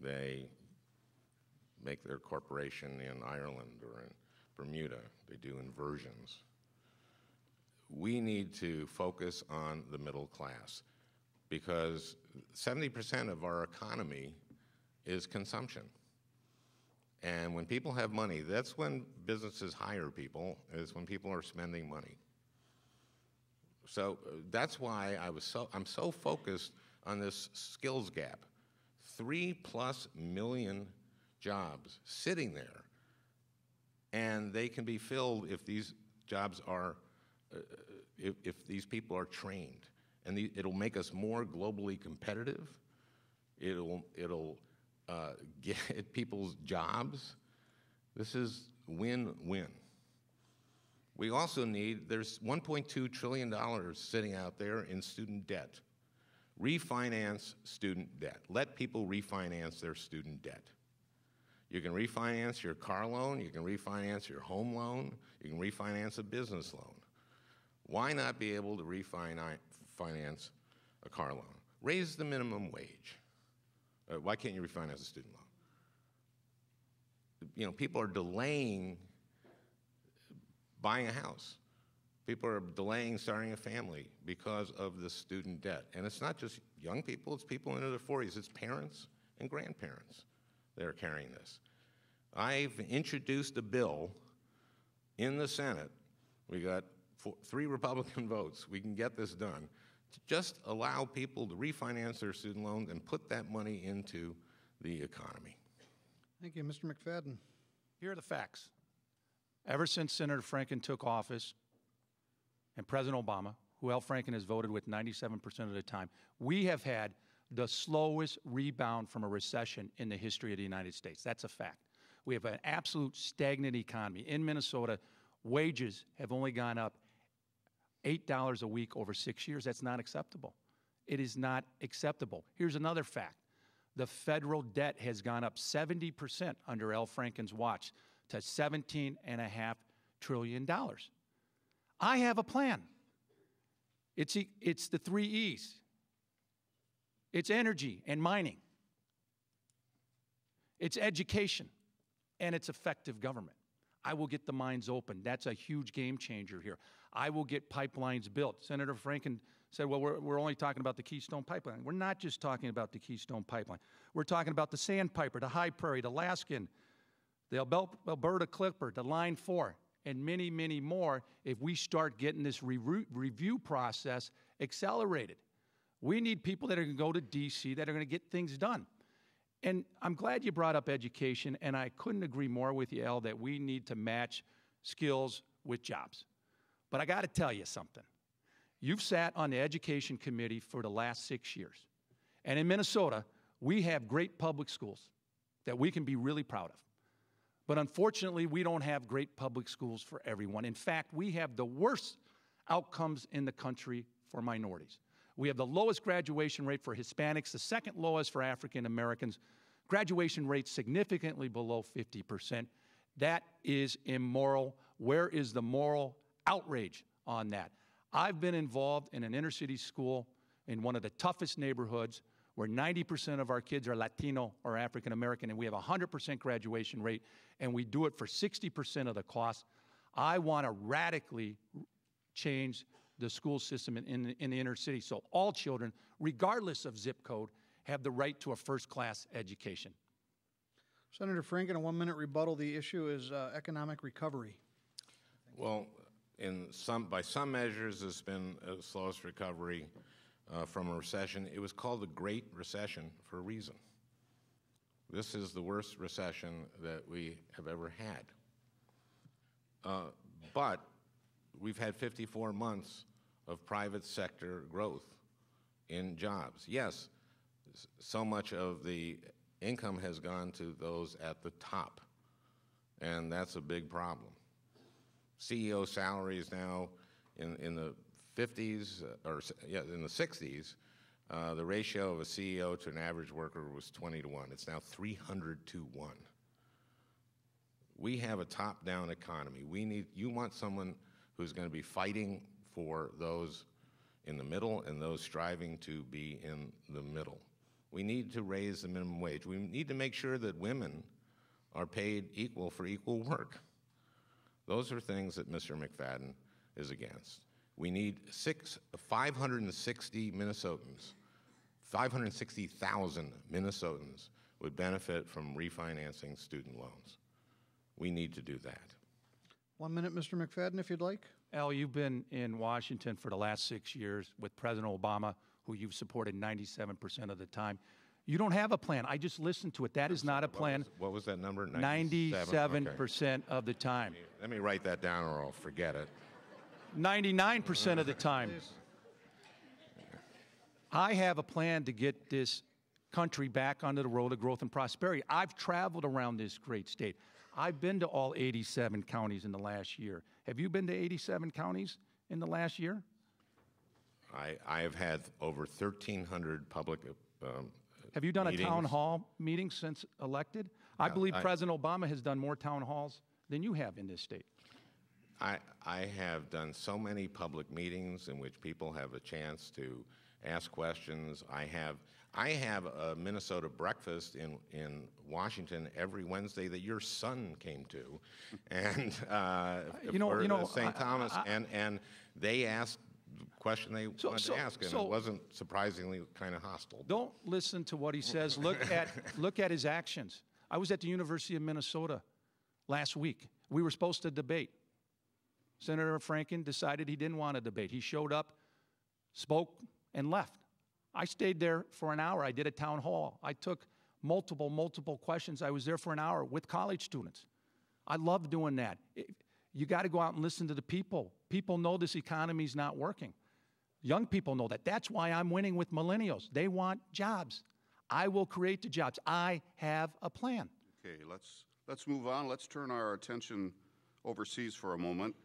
They make their corporation in Ireland or in Bermuda. They do inversions. We need to focus on the middle class, because 70% of our economy is consumption. And when people have money, that's when businesses hire people, is when people are spending money. So that's why I'm so focused on this skills gap. 3+ million jobs sitting there, and they can be filled if these jobs are, if these people are trained. And it'll make us more globally competitive. It'll get people's jobs. This is win-win. We also need, there's $1.2 trillion sitting out there in student debt. Refinance student debt. Let people refinance their student debt. You can refinance your car loan, you can refinance your home loan, you can refinance a business loan. Why not be able to refinance a car loan? Raise the minimum wage. Why can't you refinance a student loan? You know, people are delaying buying a house. People are delaying starting a family because of the student debt. And it's not just young people, it's people into their 40s. It's parents and grandparents that are carrying this. I've introduced a bill in the Senate. We got 3 Republican votes. We can get this done. To just allow people to refinance their student loans and put that money into the economy. Thank you. Mr. McFadden. Here are the facts. Ever since Senator Franken took office, and President Obama, who Al Franken has voted with 97% of the time, we have had the slowest rebound from a recession in the history of the United States. That's a fact. We have an absolute stagnant economy. In Minnesota, wages have only gone up $8 a week over 6 years. That's not acceptable. It is not acceptable. Here's another fact. The federal debt has gone up 70% under Al Franken's watch to $17.5 trillion. I have a plan. It's the 3 E's. It's energy and mining. It's education, and it's effective government. I will get the mines open. That's a huge game changer here. I will get pipelines built. Senator Franken said, well, we're only talking about the Keystone Pipeline. We're not just talking about the Keystone Pipeline. We're talking about the Sandpiper, the High Prairie, the Alaskan, the Alberta Clipper, the Line 4, and many, many more if we start getting this review process accelerated. We need people that are going to go to D.C. that are going to get things done. And I'm glad you brought up education, and I couldn't agree more with you, Al, that we need to match skills with jobs. But I got to tell you something. You've sat on the Education Committee for the last 6 years. And in Minnesota, we have great public schools that we can be really proud of. But unfortunately, we don't have great public schools for everyone. In fact, we have the worst outcomes in the country for minorities. We have the lowest graduation rate for Hispanics, the second lowest for African Americans, graduation rates significantly below 50%. That is immoral. Where is the moral outrage on that? I've been involved in an inner city school in one of the toughest neighborhoods where 90% of our kids are Latino or African American, and we have a 100% graduation rate, and we do it for 60% of the cost. I want to radically change the school system in the inner city so all children, regardless of zip code, have the right to a first-class education. Senator Franken, a 1-minute rebuttal. The issue is economic recovery. Well, by some measures, it's been the slowest recovery from a recession. It was called the Great Recession for a reason. This is the worst recession that we have ever had. But we've had 54 months of private sector growth in jobs. Yes, so much of the income has gone to those at the top, and that's a big problem. CEO salaries now in the 50s, in the 60s, the ratio of a CEO to an average worker was 20 to 1. It's now 300 to 1. We have a top-down economy. You want someone who's going to be fighting for those in the middle and those striving to be in the middle. We need to raise the minimum wage. We need to make sure that women are paid equal for equal work. Those are things that Mr. McFadden is against. We need 560 Minnesotans, 560,000 Minnesotans would benefit from refinancing student loans. We need to do that. 1 minute, Mr. McFadden, if you'd like. Al, you've been in Washington for the last 6 years with President Obama, who you've supported 97% of the time. You don't have a plan. I just listened to it. That is not a plan. What was that number? 97% of the time. Let me write that down or I'll forget it. 99% of the time. I have a plan to get this country back onto the road of growth and prosperity. I've traveled around this great state. I've been to all 87 counties in the last year. Have you been to 87 counties in the last year? I have had over 1,300 public Have you done meetings. A town hall meeting since elected? I believe President Obama has done more town halls than you have in this state. I have done so many public meetings in which people have a chance to ask questions. I have a Minnesota breakfast in Washington every Wednesday that your son came to, and for St. Thomas, and they asked the question they wanted to ask, and it wasn't surprisingly kind of hostile. Don't listen to what he says. Look at his actions. I was at the University of Minnesota last week. We were supposed to debate. Senator Franken decided he didn't want to debate. He showed up, spoke, and left. I stayed there for an hour. I did a town hall. I took multiple questions. I was there for an hour with college students. I love doing that. You got to go out and listen to the people. People know this economy's not working. Young people know that. That's why I'm winning with millennials. They want jobs. I will create the jobs. I have a plan. Okay, let's move on. Let's turn our attention overseas for a moment.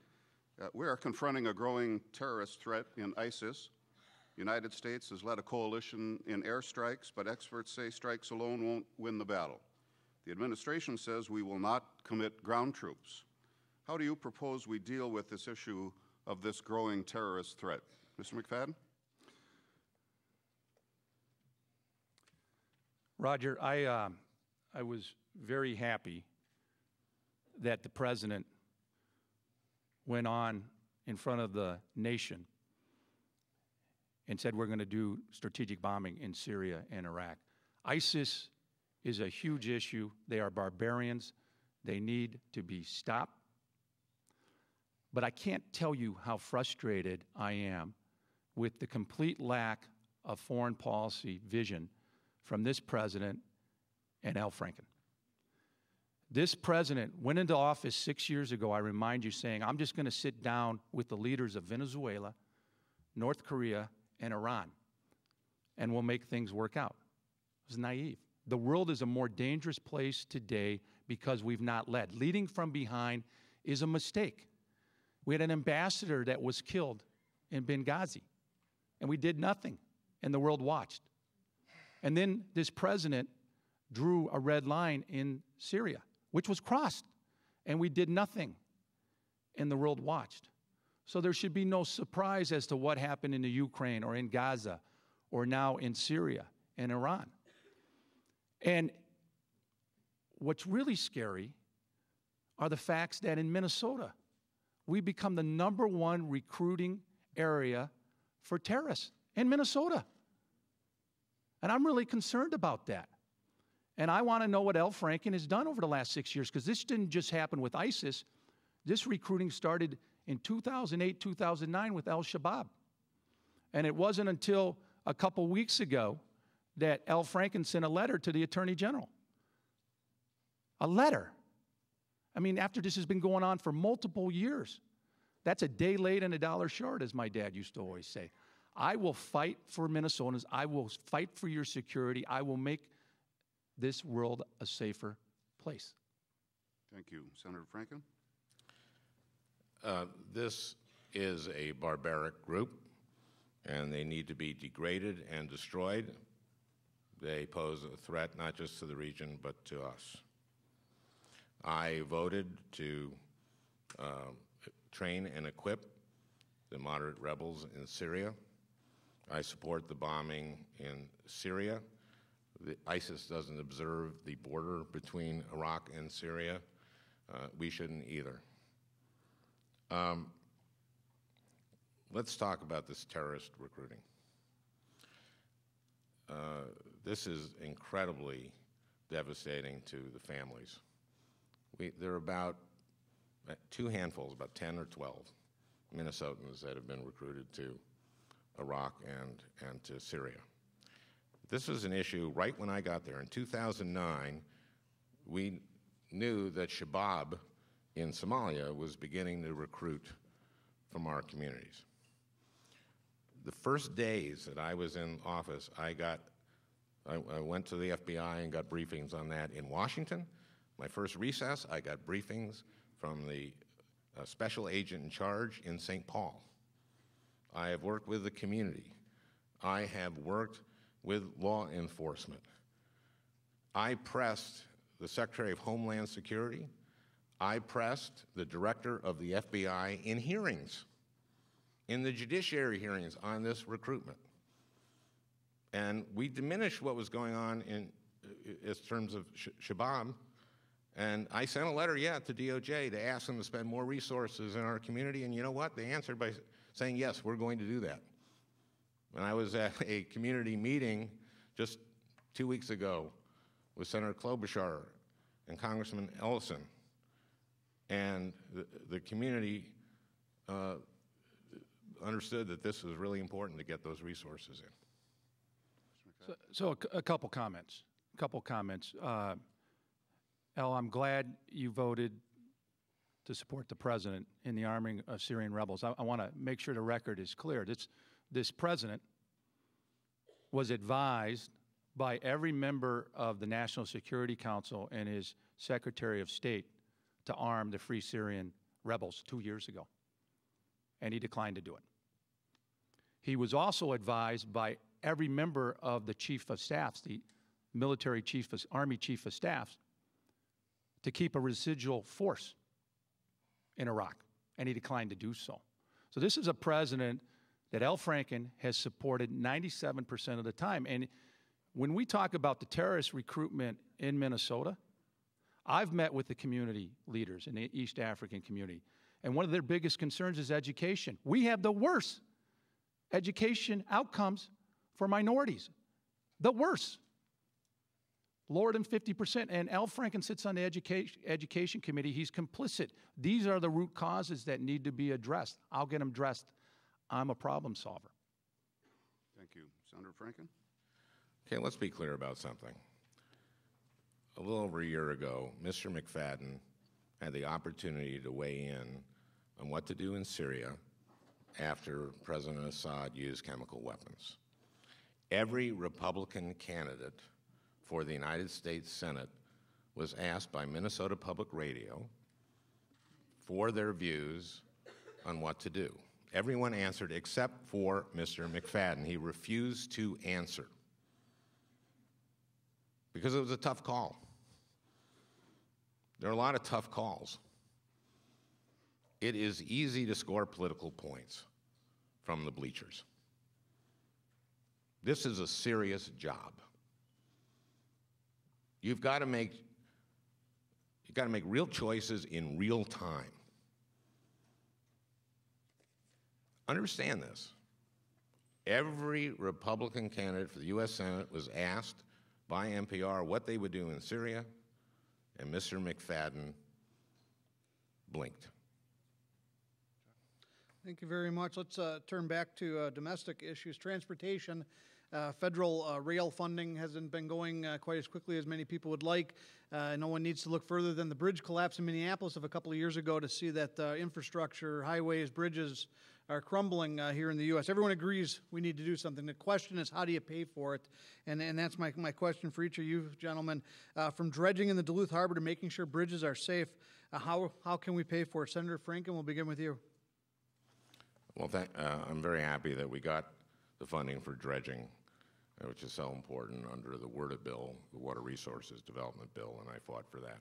We are confronting a growing terrorist threat in ISIS. The United States has led a coalition in airstrikes, but experts say strikes alone won't win the battle. The administration says we will not commit ground troops. How do you propose we deal with this issue of this growing terrorist threat? Mr. McFadden? Roger, I was very happy that the President went on in front of the nation and said we're going to do strategic bombing in Syria and Iraq. ISIS is a huge issue. They are barbarians. They need to be stopped. But I can't tell you how frustrated I am with the complete lack of foreign policy vision from this president and Al Franken. This president went into office 6 years ago, I remind you, saying, I'm just going to sit down with the leaders of Venezuela, North Korea, and Iran, and we'll make things work out. It was naive. The world is a more dangerous place today because we've not led. Leading from behind is a mistake. We had an ambassador that was killed in Benghazi, and we did nothing, and the world watched. And then this president drew a red line in Syria, which was crossed. and we did nothing, and the world watched. So there should be no surprise as to what happened in the Ukraine or in Gaza or now in Syria and Iran. And what's really scary are the facts that in Minnesota, we become the #1 recruiting area for terrorists in Minnesota. And I'm really concerned about that. And I want to know what Al Franken has done over the last 6 years, because this didn't just happen with ISIS. This recruiting started in 2008, 2009 with Al-Shabaab. And it wasn't until a couple weeks ago that Al Franken sent a letter to the Attorney General. A letter. I mean, after this has been going on for multiple years. That's a day late and a dollar short, as my dad used to always say. I will fight for Minnesotans. I will fight for your security. I will make this world a safer place. Thank you. Senator Franken? This is a barbaric group, and they need to be degraded and destroyed. They pose a threat not just to the region, but to us. I voted to train and equip the moderate rebels in Syria. I support the bombing in Syria. ISIS doesn't observe the border between Iraq and Syria. We shouldn't either. Let's talk about this terrorist recruiting. This is incredibly devastating to the families. There are about two handfuls, about 10 or 12 Minnesotans that have been recruited to Iraq and to Syria. This was an issue right when I got there. In 2009, we knew that Shabaab in Somalia was beginning to recruit from our communities. The first days that I was in office, I went to the FBI and got briefings on that in Washington. My first recess, I got briefings from the special agent in charge in St. Paul. I have worked with the community. I have worked with law enforcement. I pressed the Secretary of Homeland Security. I pressed the director of the FBI in hearings, in the judiciary hearings on this recruitment. And we diminished what was going on in terms of Shabaab. And I sent a letter, to DOJ to ask them to spend more resources in our community. And you know what? They answered by saying, yes, we're going to do that. And I was at a community meeting just 2 weeks ago with Senator Klobuchar and Congressman Ellison. And the community understood that this was really important to get those resources in. So a couple comments. Al, I'm glad you voted to support the president in the arming of Syrian rebels. I want to make sure the record is clear. This president was advised by every member of the National Security Council and his Secretary of State to arm the Free Syrian rebels 2 years ago, and he declined to do it. He was also advised by every member of the Chief of Staffs, the military chief, Army Chief of Staffs, to keep a residual force in Iraq, and he declined to do so. So this is a president that Al Franken has supported 97% of the time. And when we talk about the terrorist recruitment in Minnesota, I've met with the community leaders in the East African community, and one of their biggest concerns is education. We have the worst education outcomes for minorities, the worst. Lower than 50%, and Al Franken sits on the education committee. He's complicit. These are the root causes that need to be addressed. I'll get them addressed. I'm a problem solver. Thank you. Senator Franken? Okay, let's be clear about something. A little over a year ago, Mr. McFadden had the opportunity to weigh in on what to do in Syria after President Assad used chemical weapons. Every Republican candidate for the United States Senate was asked by Minnesota Public Radio for their views on what to do. Everyone answered except for Mr. McFadden. He refused to answer because it was a tough call. There are a lot of tough calls. it is easy to score political points from the bleachers. This is a serious job. You've got to make real choices in real time. Understand this. Every Republican candidate for the U.S. Senate was asked by NPR what they would do in Syria, and Mr. McFadden blinked. Thank you very much. Let's turn back to domestic issues. Transportation, federal rail funding hasn't been going quite as quickly as many people would like. No one needs to look further than the bridge collapse in Minneapolis of a couple of years ago to see that infrastructure, highways, bridges are crumbling here in the U.S. Everyone agrees we need to do something. The question is, how do you pay for it? And that's my question for each of you gentlemen. From dredging in the Duluth Harbor to making sure bridges are safe, how can we pay for it? Senator Franken, we'll begin with you. Well, I'm very happy that we got the funding for dredging, which is so important under the WRDA bill, the Water Resources Development Bill, and I fought for that.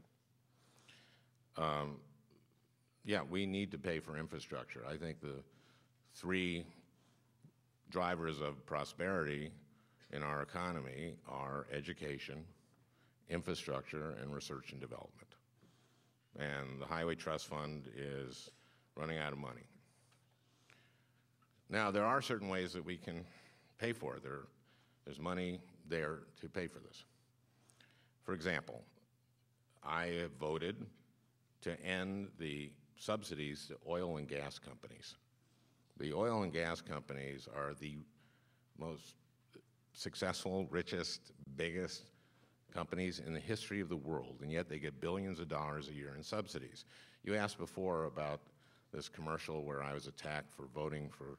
Yeah, we need to pay for infrastructure. I think the three drivers of prosperity in our economy are education, infrastructure, and research and development. And the Highway Trust Fund is running out of money. Now, there are certain ways that we can pay for it. There's money there to pay for this. For example, I have voted to end the subsidies to oil and gas companies. The oil and gas companies are the most successful, richest, biggest companies in the history of the world, and yet they get billions of dollars a year in subsidies. You asked before about this commercial where I was attacked for voting for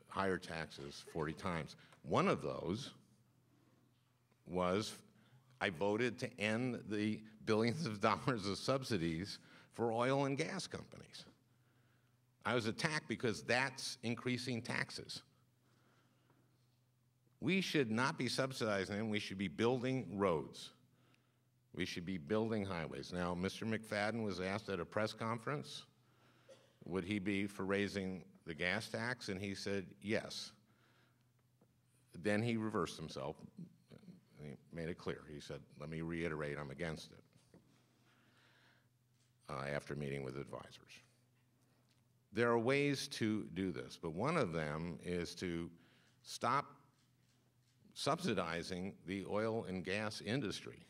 higher taxes 40 times. One of those was I voted to end the billions of dollars of subsidies for oil and gas companies. I was attacked because that's increasing taxes. We should not be subsidizing them. We should be building roads. We should be building highways. Now, Mr. McFadden was asked at a press conference, would he be for raising the gas tax? And he said yes. Then he reversed himself. He made it clear. He said, let me reiterate, I'm against it, after meeting with advisors. There are ways to do this, but one of them is to stop subsidizing the oil and gas industry.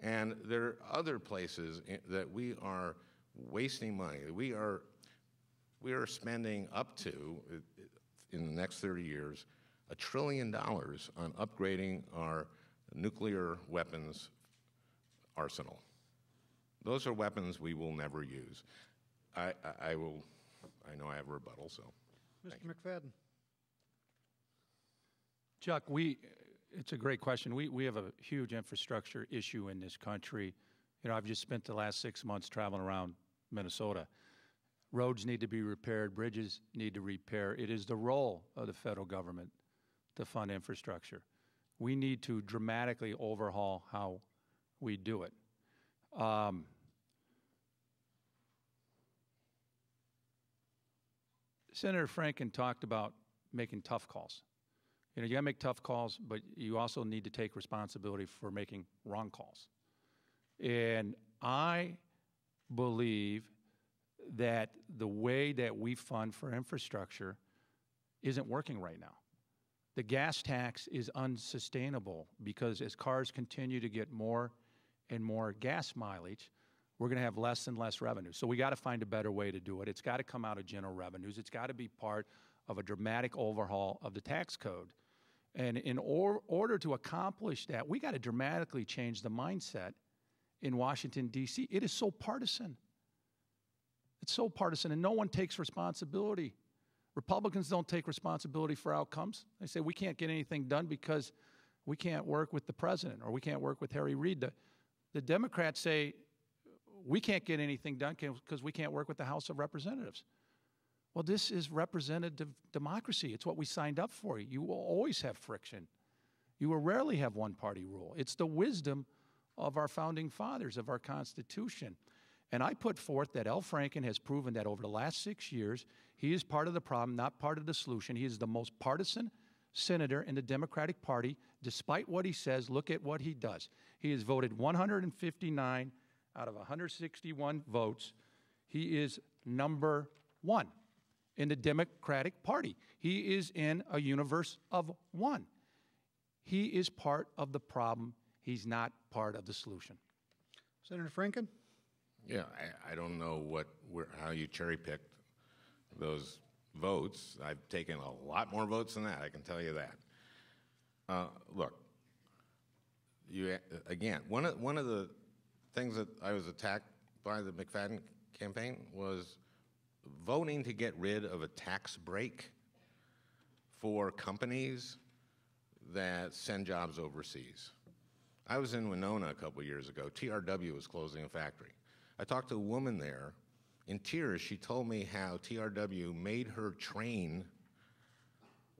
And there are other places that we are wasting money. We are spending up to, in the next 30 years, $1 trillion on upgrading our nuclear weapons arsenal. Those are weapons we will never use. I know I have a rebuttal, so. Mr. McFadden. Chuck, it's a great question. We have a huge infrastructure issue in this country. You know, I've just spent the last 6 months traveling around Minnesota. Roads need to be repaired, bridges need to repair. It is the role of the federal government to fund infrastructure. We need to dramatically overhaul how we do it. Senator Franken talked about making tough calls. You know, you gotta make tough calls, but you also need to take responsibility for making wrong calls. And I believe that the way that we fund for infrastructure isn't working right now. The gas tax is unsustainable because as cars continue to get more and more gas mileage, we're going to have less and less revenue. So we got to find a better way to do it. It's got to come out of general revenues. It's got to be part of a dramatic overhaul of the tax code. And in order to accomplish that, we got to dramatically change the mindset in Washington, D.C. It is so partisan. It's so partisan, and no one takes responsibility. Republicans don't take responsibility for outcomes. They say we can't get anything done because we can't work with the president or we can't work with Harry Reid. The Democrats say we can't get anything done because we can't work with the House of Representatives. Well, this is representative democracy. It's what we signed up for. You will always have friction. You will rarely have one-party rule. It's the wisdom of our founding fathers, of our Constitution. And I put forth that Al Franken has proven that over the last 6 years, he is part of the problem, not part of the solution. He is the most partisan senator in the Democratic Party. Despite what he says, look at what he does. He has voted 159 out of 161 votes. He is number one in the Democratic Party. He is in a universe of one. He is part of the problem. He's not part of the solution. Senator Franken? Yeah, I don't know how you cherry-picked those votes. I've taken a lot more votes than that, I can tell you that. Look, again, one of the things that I was attacked by the McFadden campaign was voting to get rid of a tax break for companies that send jobs overseas. I was in Winona a couple years ago. TRW was closing a factory. I talked to a woman there. In tears, she told me how TRW made her train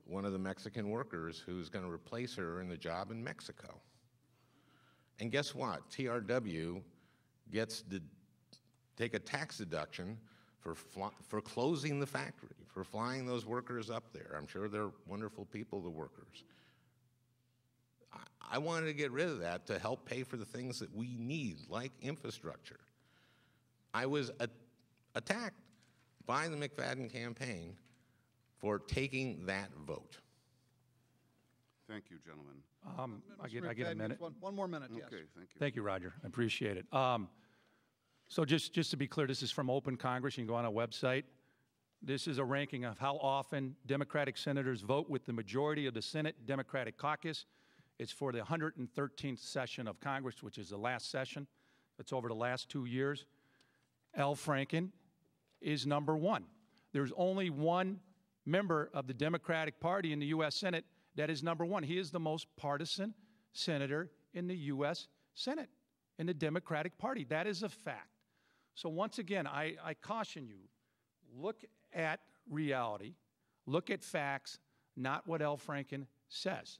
one of the Mexican workers who's going to replace her in the job in Mexico. And guess what? TRW gets to take a tax deduction for closing the factory, for flying those workers up there. I'm sure they're wonderful people, the workers. I wanted to get rid of that to help pay for the things that we need, like infrastructure. I was attacked by the McFadden campaign for taking that vote. Thank you, gentlemen. I get a minute. One more minute, yes. Okay, thank you. Thank you, Roger. I appreciate it. So just to be clear, this is from Open Congress. You can go on our website. This is a ranking of how often Democratic senators vote with the majority of the Senate Democratic Caucus. It's for the 113th session of Congress, which is the last session. It's over the last 2 years. Al Franken is number one. There's only one member of the Democratic Party in the U.S. Senate that is number one. He is the most partisan senator in the U.S. Senate, in the Democratic Party. That is a fact. So once again, I caution you, look at reality, look at facts, not what Al Franken says.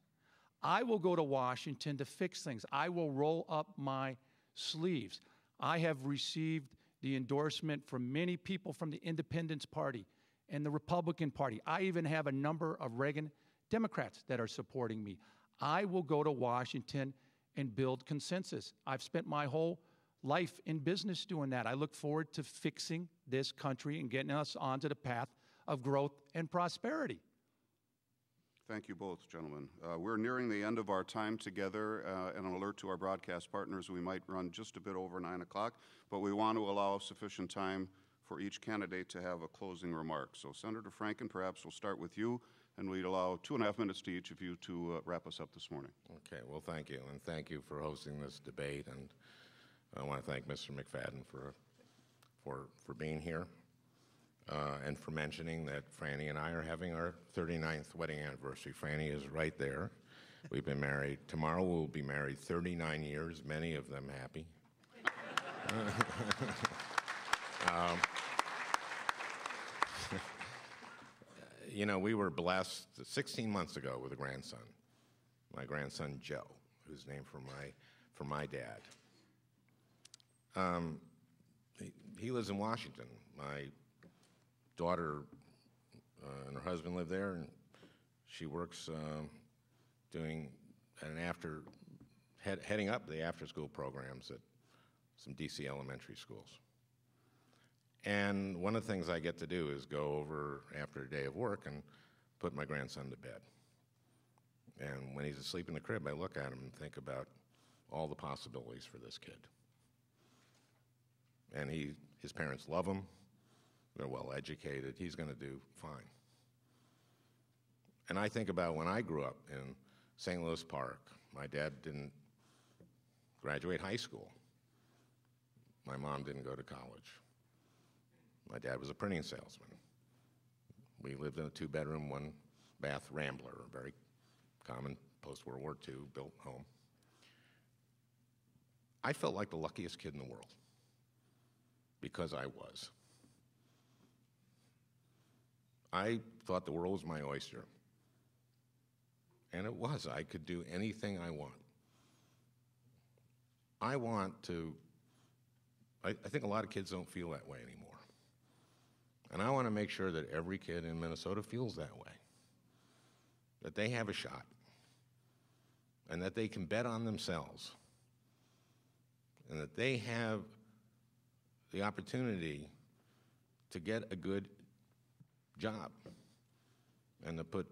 I will go to Washington to fix things. I will roll up my sleeves. I have received the endorsement from many people from the Independence Party and the Republican Party. I even have a number of Reagan Democrats that are supporting me. I will go to Washington and build consensus. I've spent my whole life in business doing that. I look forward to fixing this country and getting us onto the path of growth and prosperity. Thank you both, gentlemen. We're nearing the end of our time together, and an alert to our broadcast partners, we might run just a bit over 9 o'clock, but we want to allow sufficient time for each candidate to have a closing remark. So Senator Franken, perhaps we'll start with you, and we'd allow 2.5 minutes to each of you to wrap us up this morning. Okay, well, thank you, and thank you for hosting this debate, and I want to thank Mr. McFadden for being here. And for mentioning that Franny and I are having our 39th wedding anniversary. Franny is right there. We've been married. Tomorrow we'll be married 39 years, many of them happy. You know, we were blessed 16 months ago with a grandson, my grandson Joe, who's named for my dad. He lives in Washington. My daughter and her husband live there, and she works heading up the after-school programs at some DC elementary schools. And one of the things I get to do is go over after a day of work and put my grandson to bed. And when he's asleep in the crib, I look at him and think about all the possibilities for this kid. And his parents love him. They're well educated. He's going to do fine. And I think about when I grew up in St. Louis Park. My dad didn't graduate high school. My mom didn't go to college. My dad was a printing salesman. We lived in a 2-bedroom, 1-bath Rambler, a very common post-World War II built home. I felt like the luckiest kid in the world because I was. I thought the world was my oyster. And it was. I could do anything I want. I want to I think a lot of kids don't feel that way anymore. And I want to make sure that every kid in Minnesota feels that way, that they have a shot, and that they can bet on themselves, and that they have the opportunity to get a good job and to put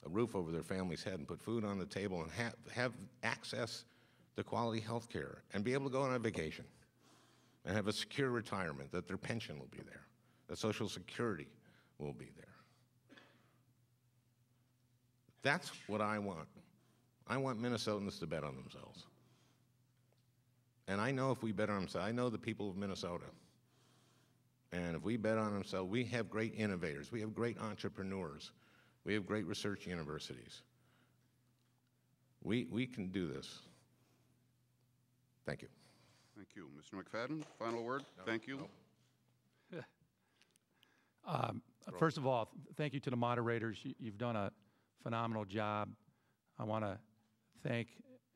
a roof over their family's head and put food on the table and have access to quality health care and be able to go on a vacation and have a secure retirement, that their pension will be there, that Social Security will be there. That's what I want. I want Minnesotans to bet on themselves. And I know if we bet on themselves, I know the people of Minnesota. And if we bet on themselves, we have great innovators, we have great entrepreneurs, we have great research universities. We can do this. Thank you. Thank you. Mr. McFadden, final word? Thank you. First of all, thank you to the moderators. You've done a phenomenal job. I want to thank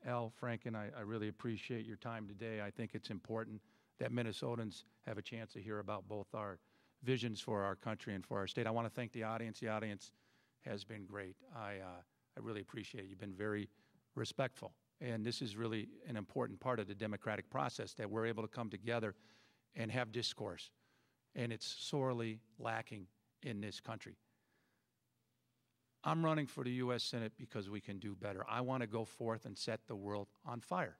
Al Franken. I really appreciate your time today. I think it's important that Minnesotans have a chance to hear about both our visions for our country and for our state. I want to thank the audience. The audience has been great. I really appreciate it. You've been very respectful. And this is really an important part of the democratic process, that we're able to come together and have discourse. And it's sorely lacking in this country. I'm running for the U.S. Senate because we can do better. I want to go forth and set the world on fire.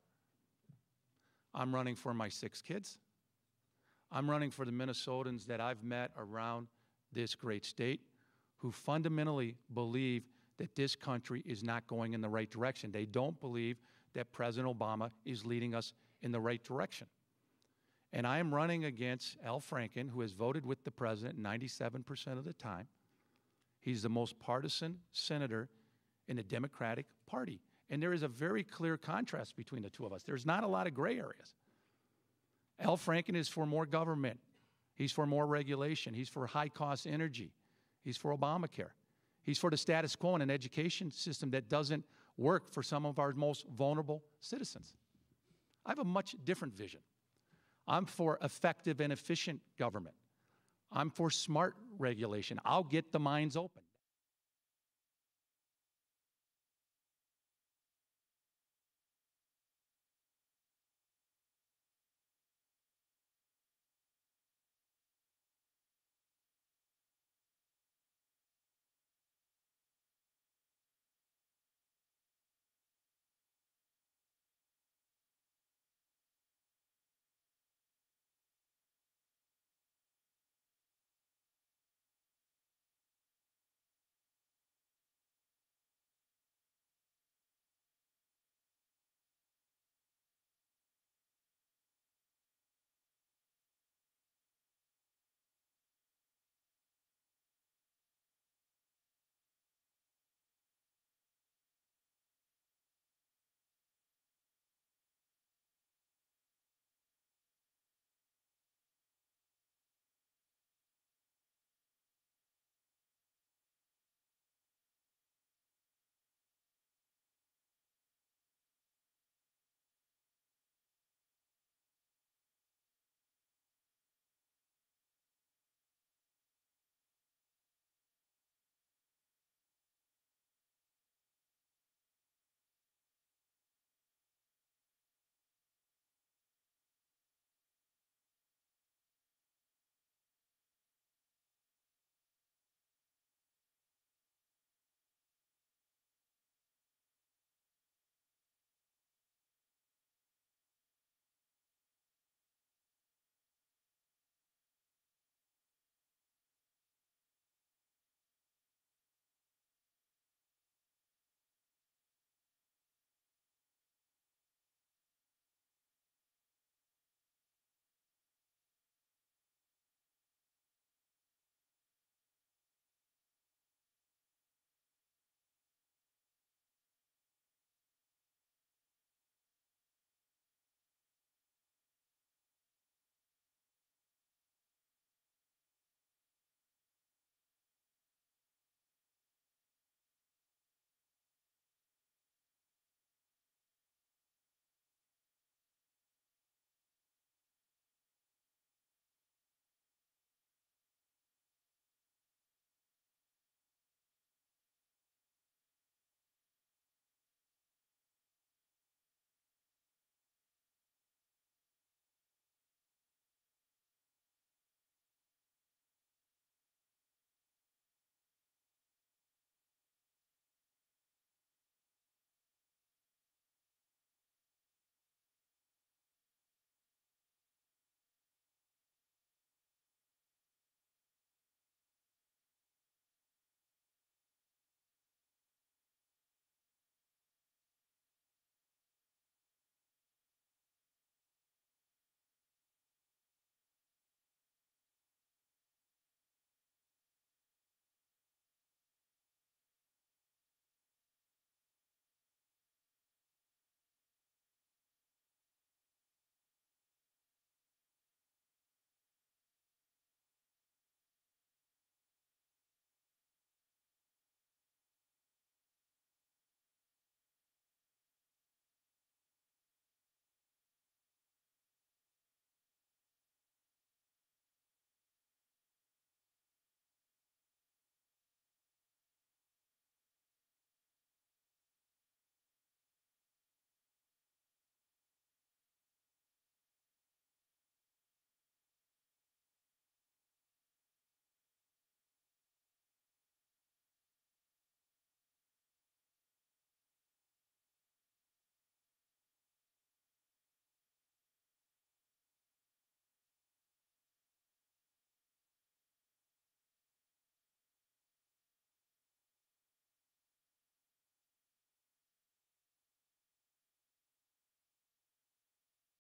I'm running for my 6 kids. I'm running for the Minnesotans that I've met around this great state who fundamentally believe that this country is not going in the right direction. They don't believe that President Obama is leading us in the right direction. And I am running against Al Franken, who has voted with the president 97% of the time. He's the most partisan senator in the Democratic Party. And there is a very clear contrast between the two of us. There's not a lot of gray areas. Al Franken is for more government. He's for more regulation. He's for high-cost energy. He's for Obamacare. He's for the status quo in an education system that doesn't work for some of our most vulnerable citizens. I have a much different vision. I'm for effective and efficient government. I'm for smart regulation. I'll get the minds open.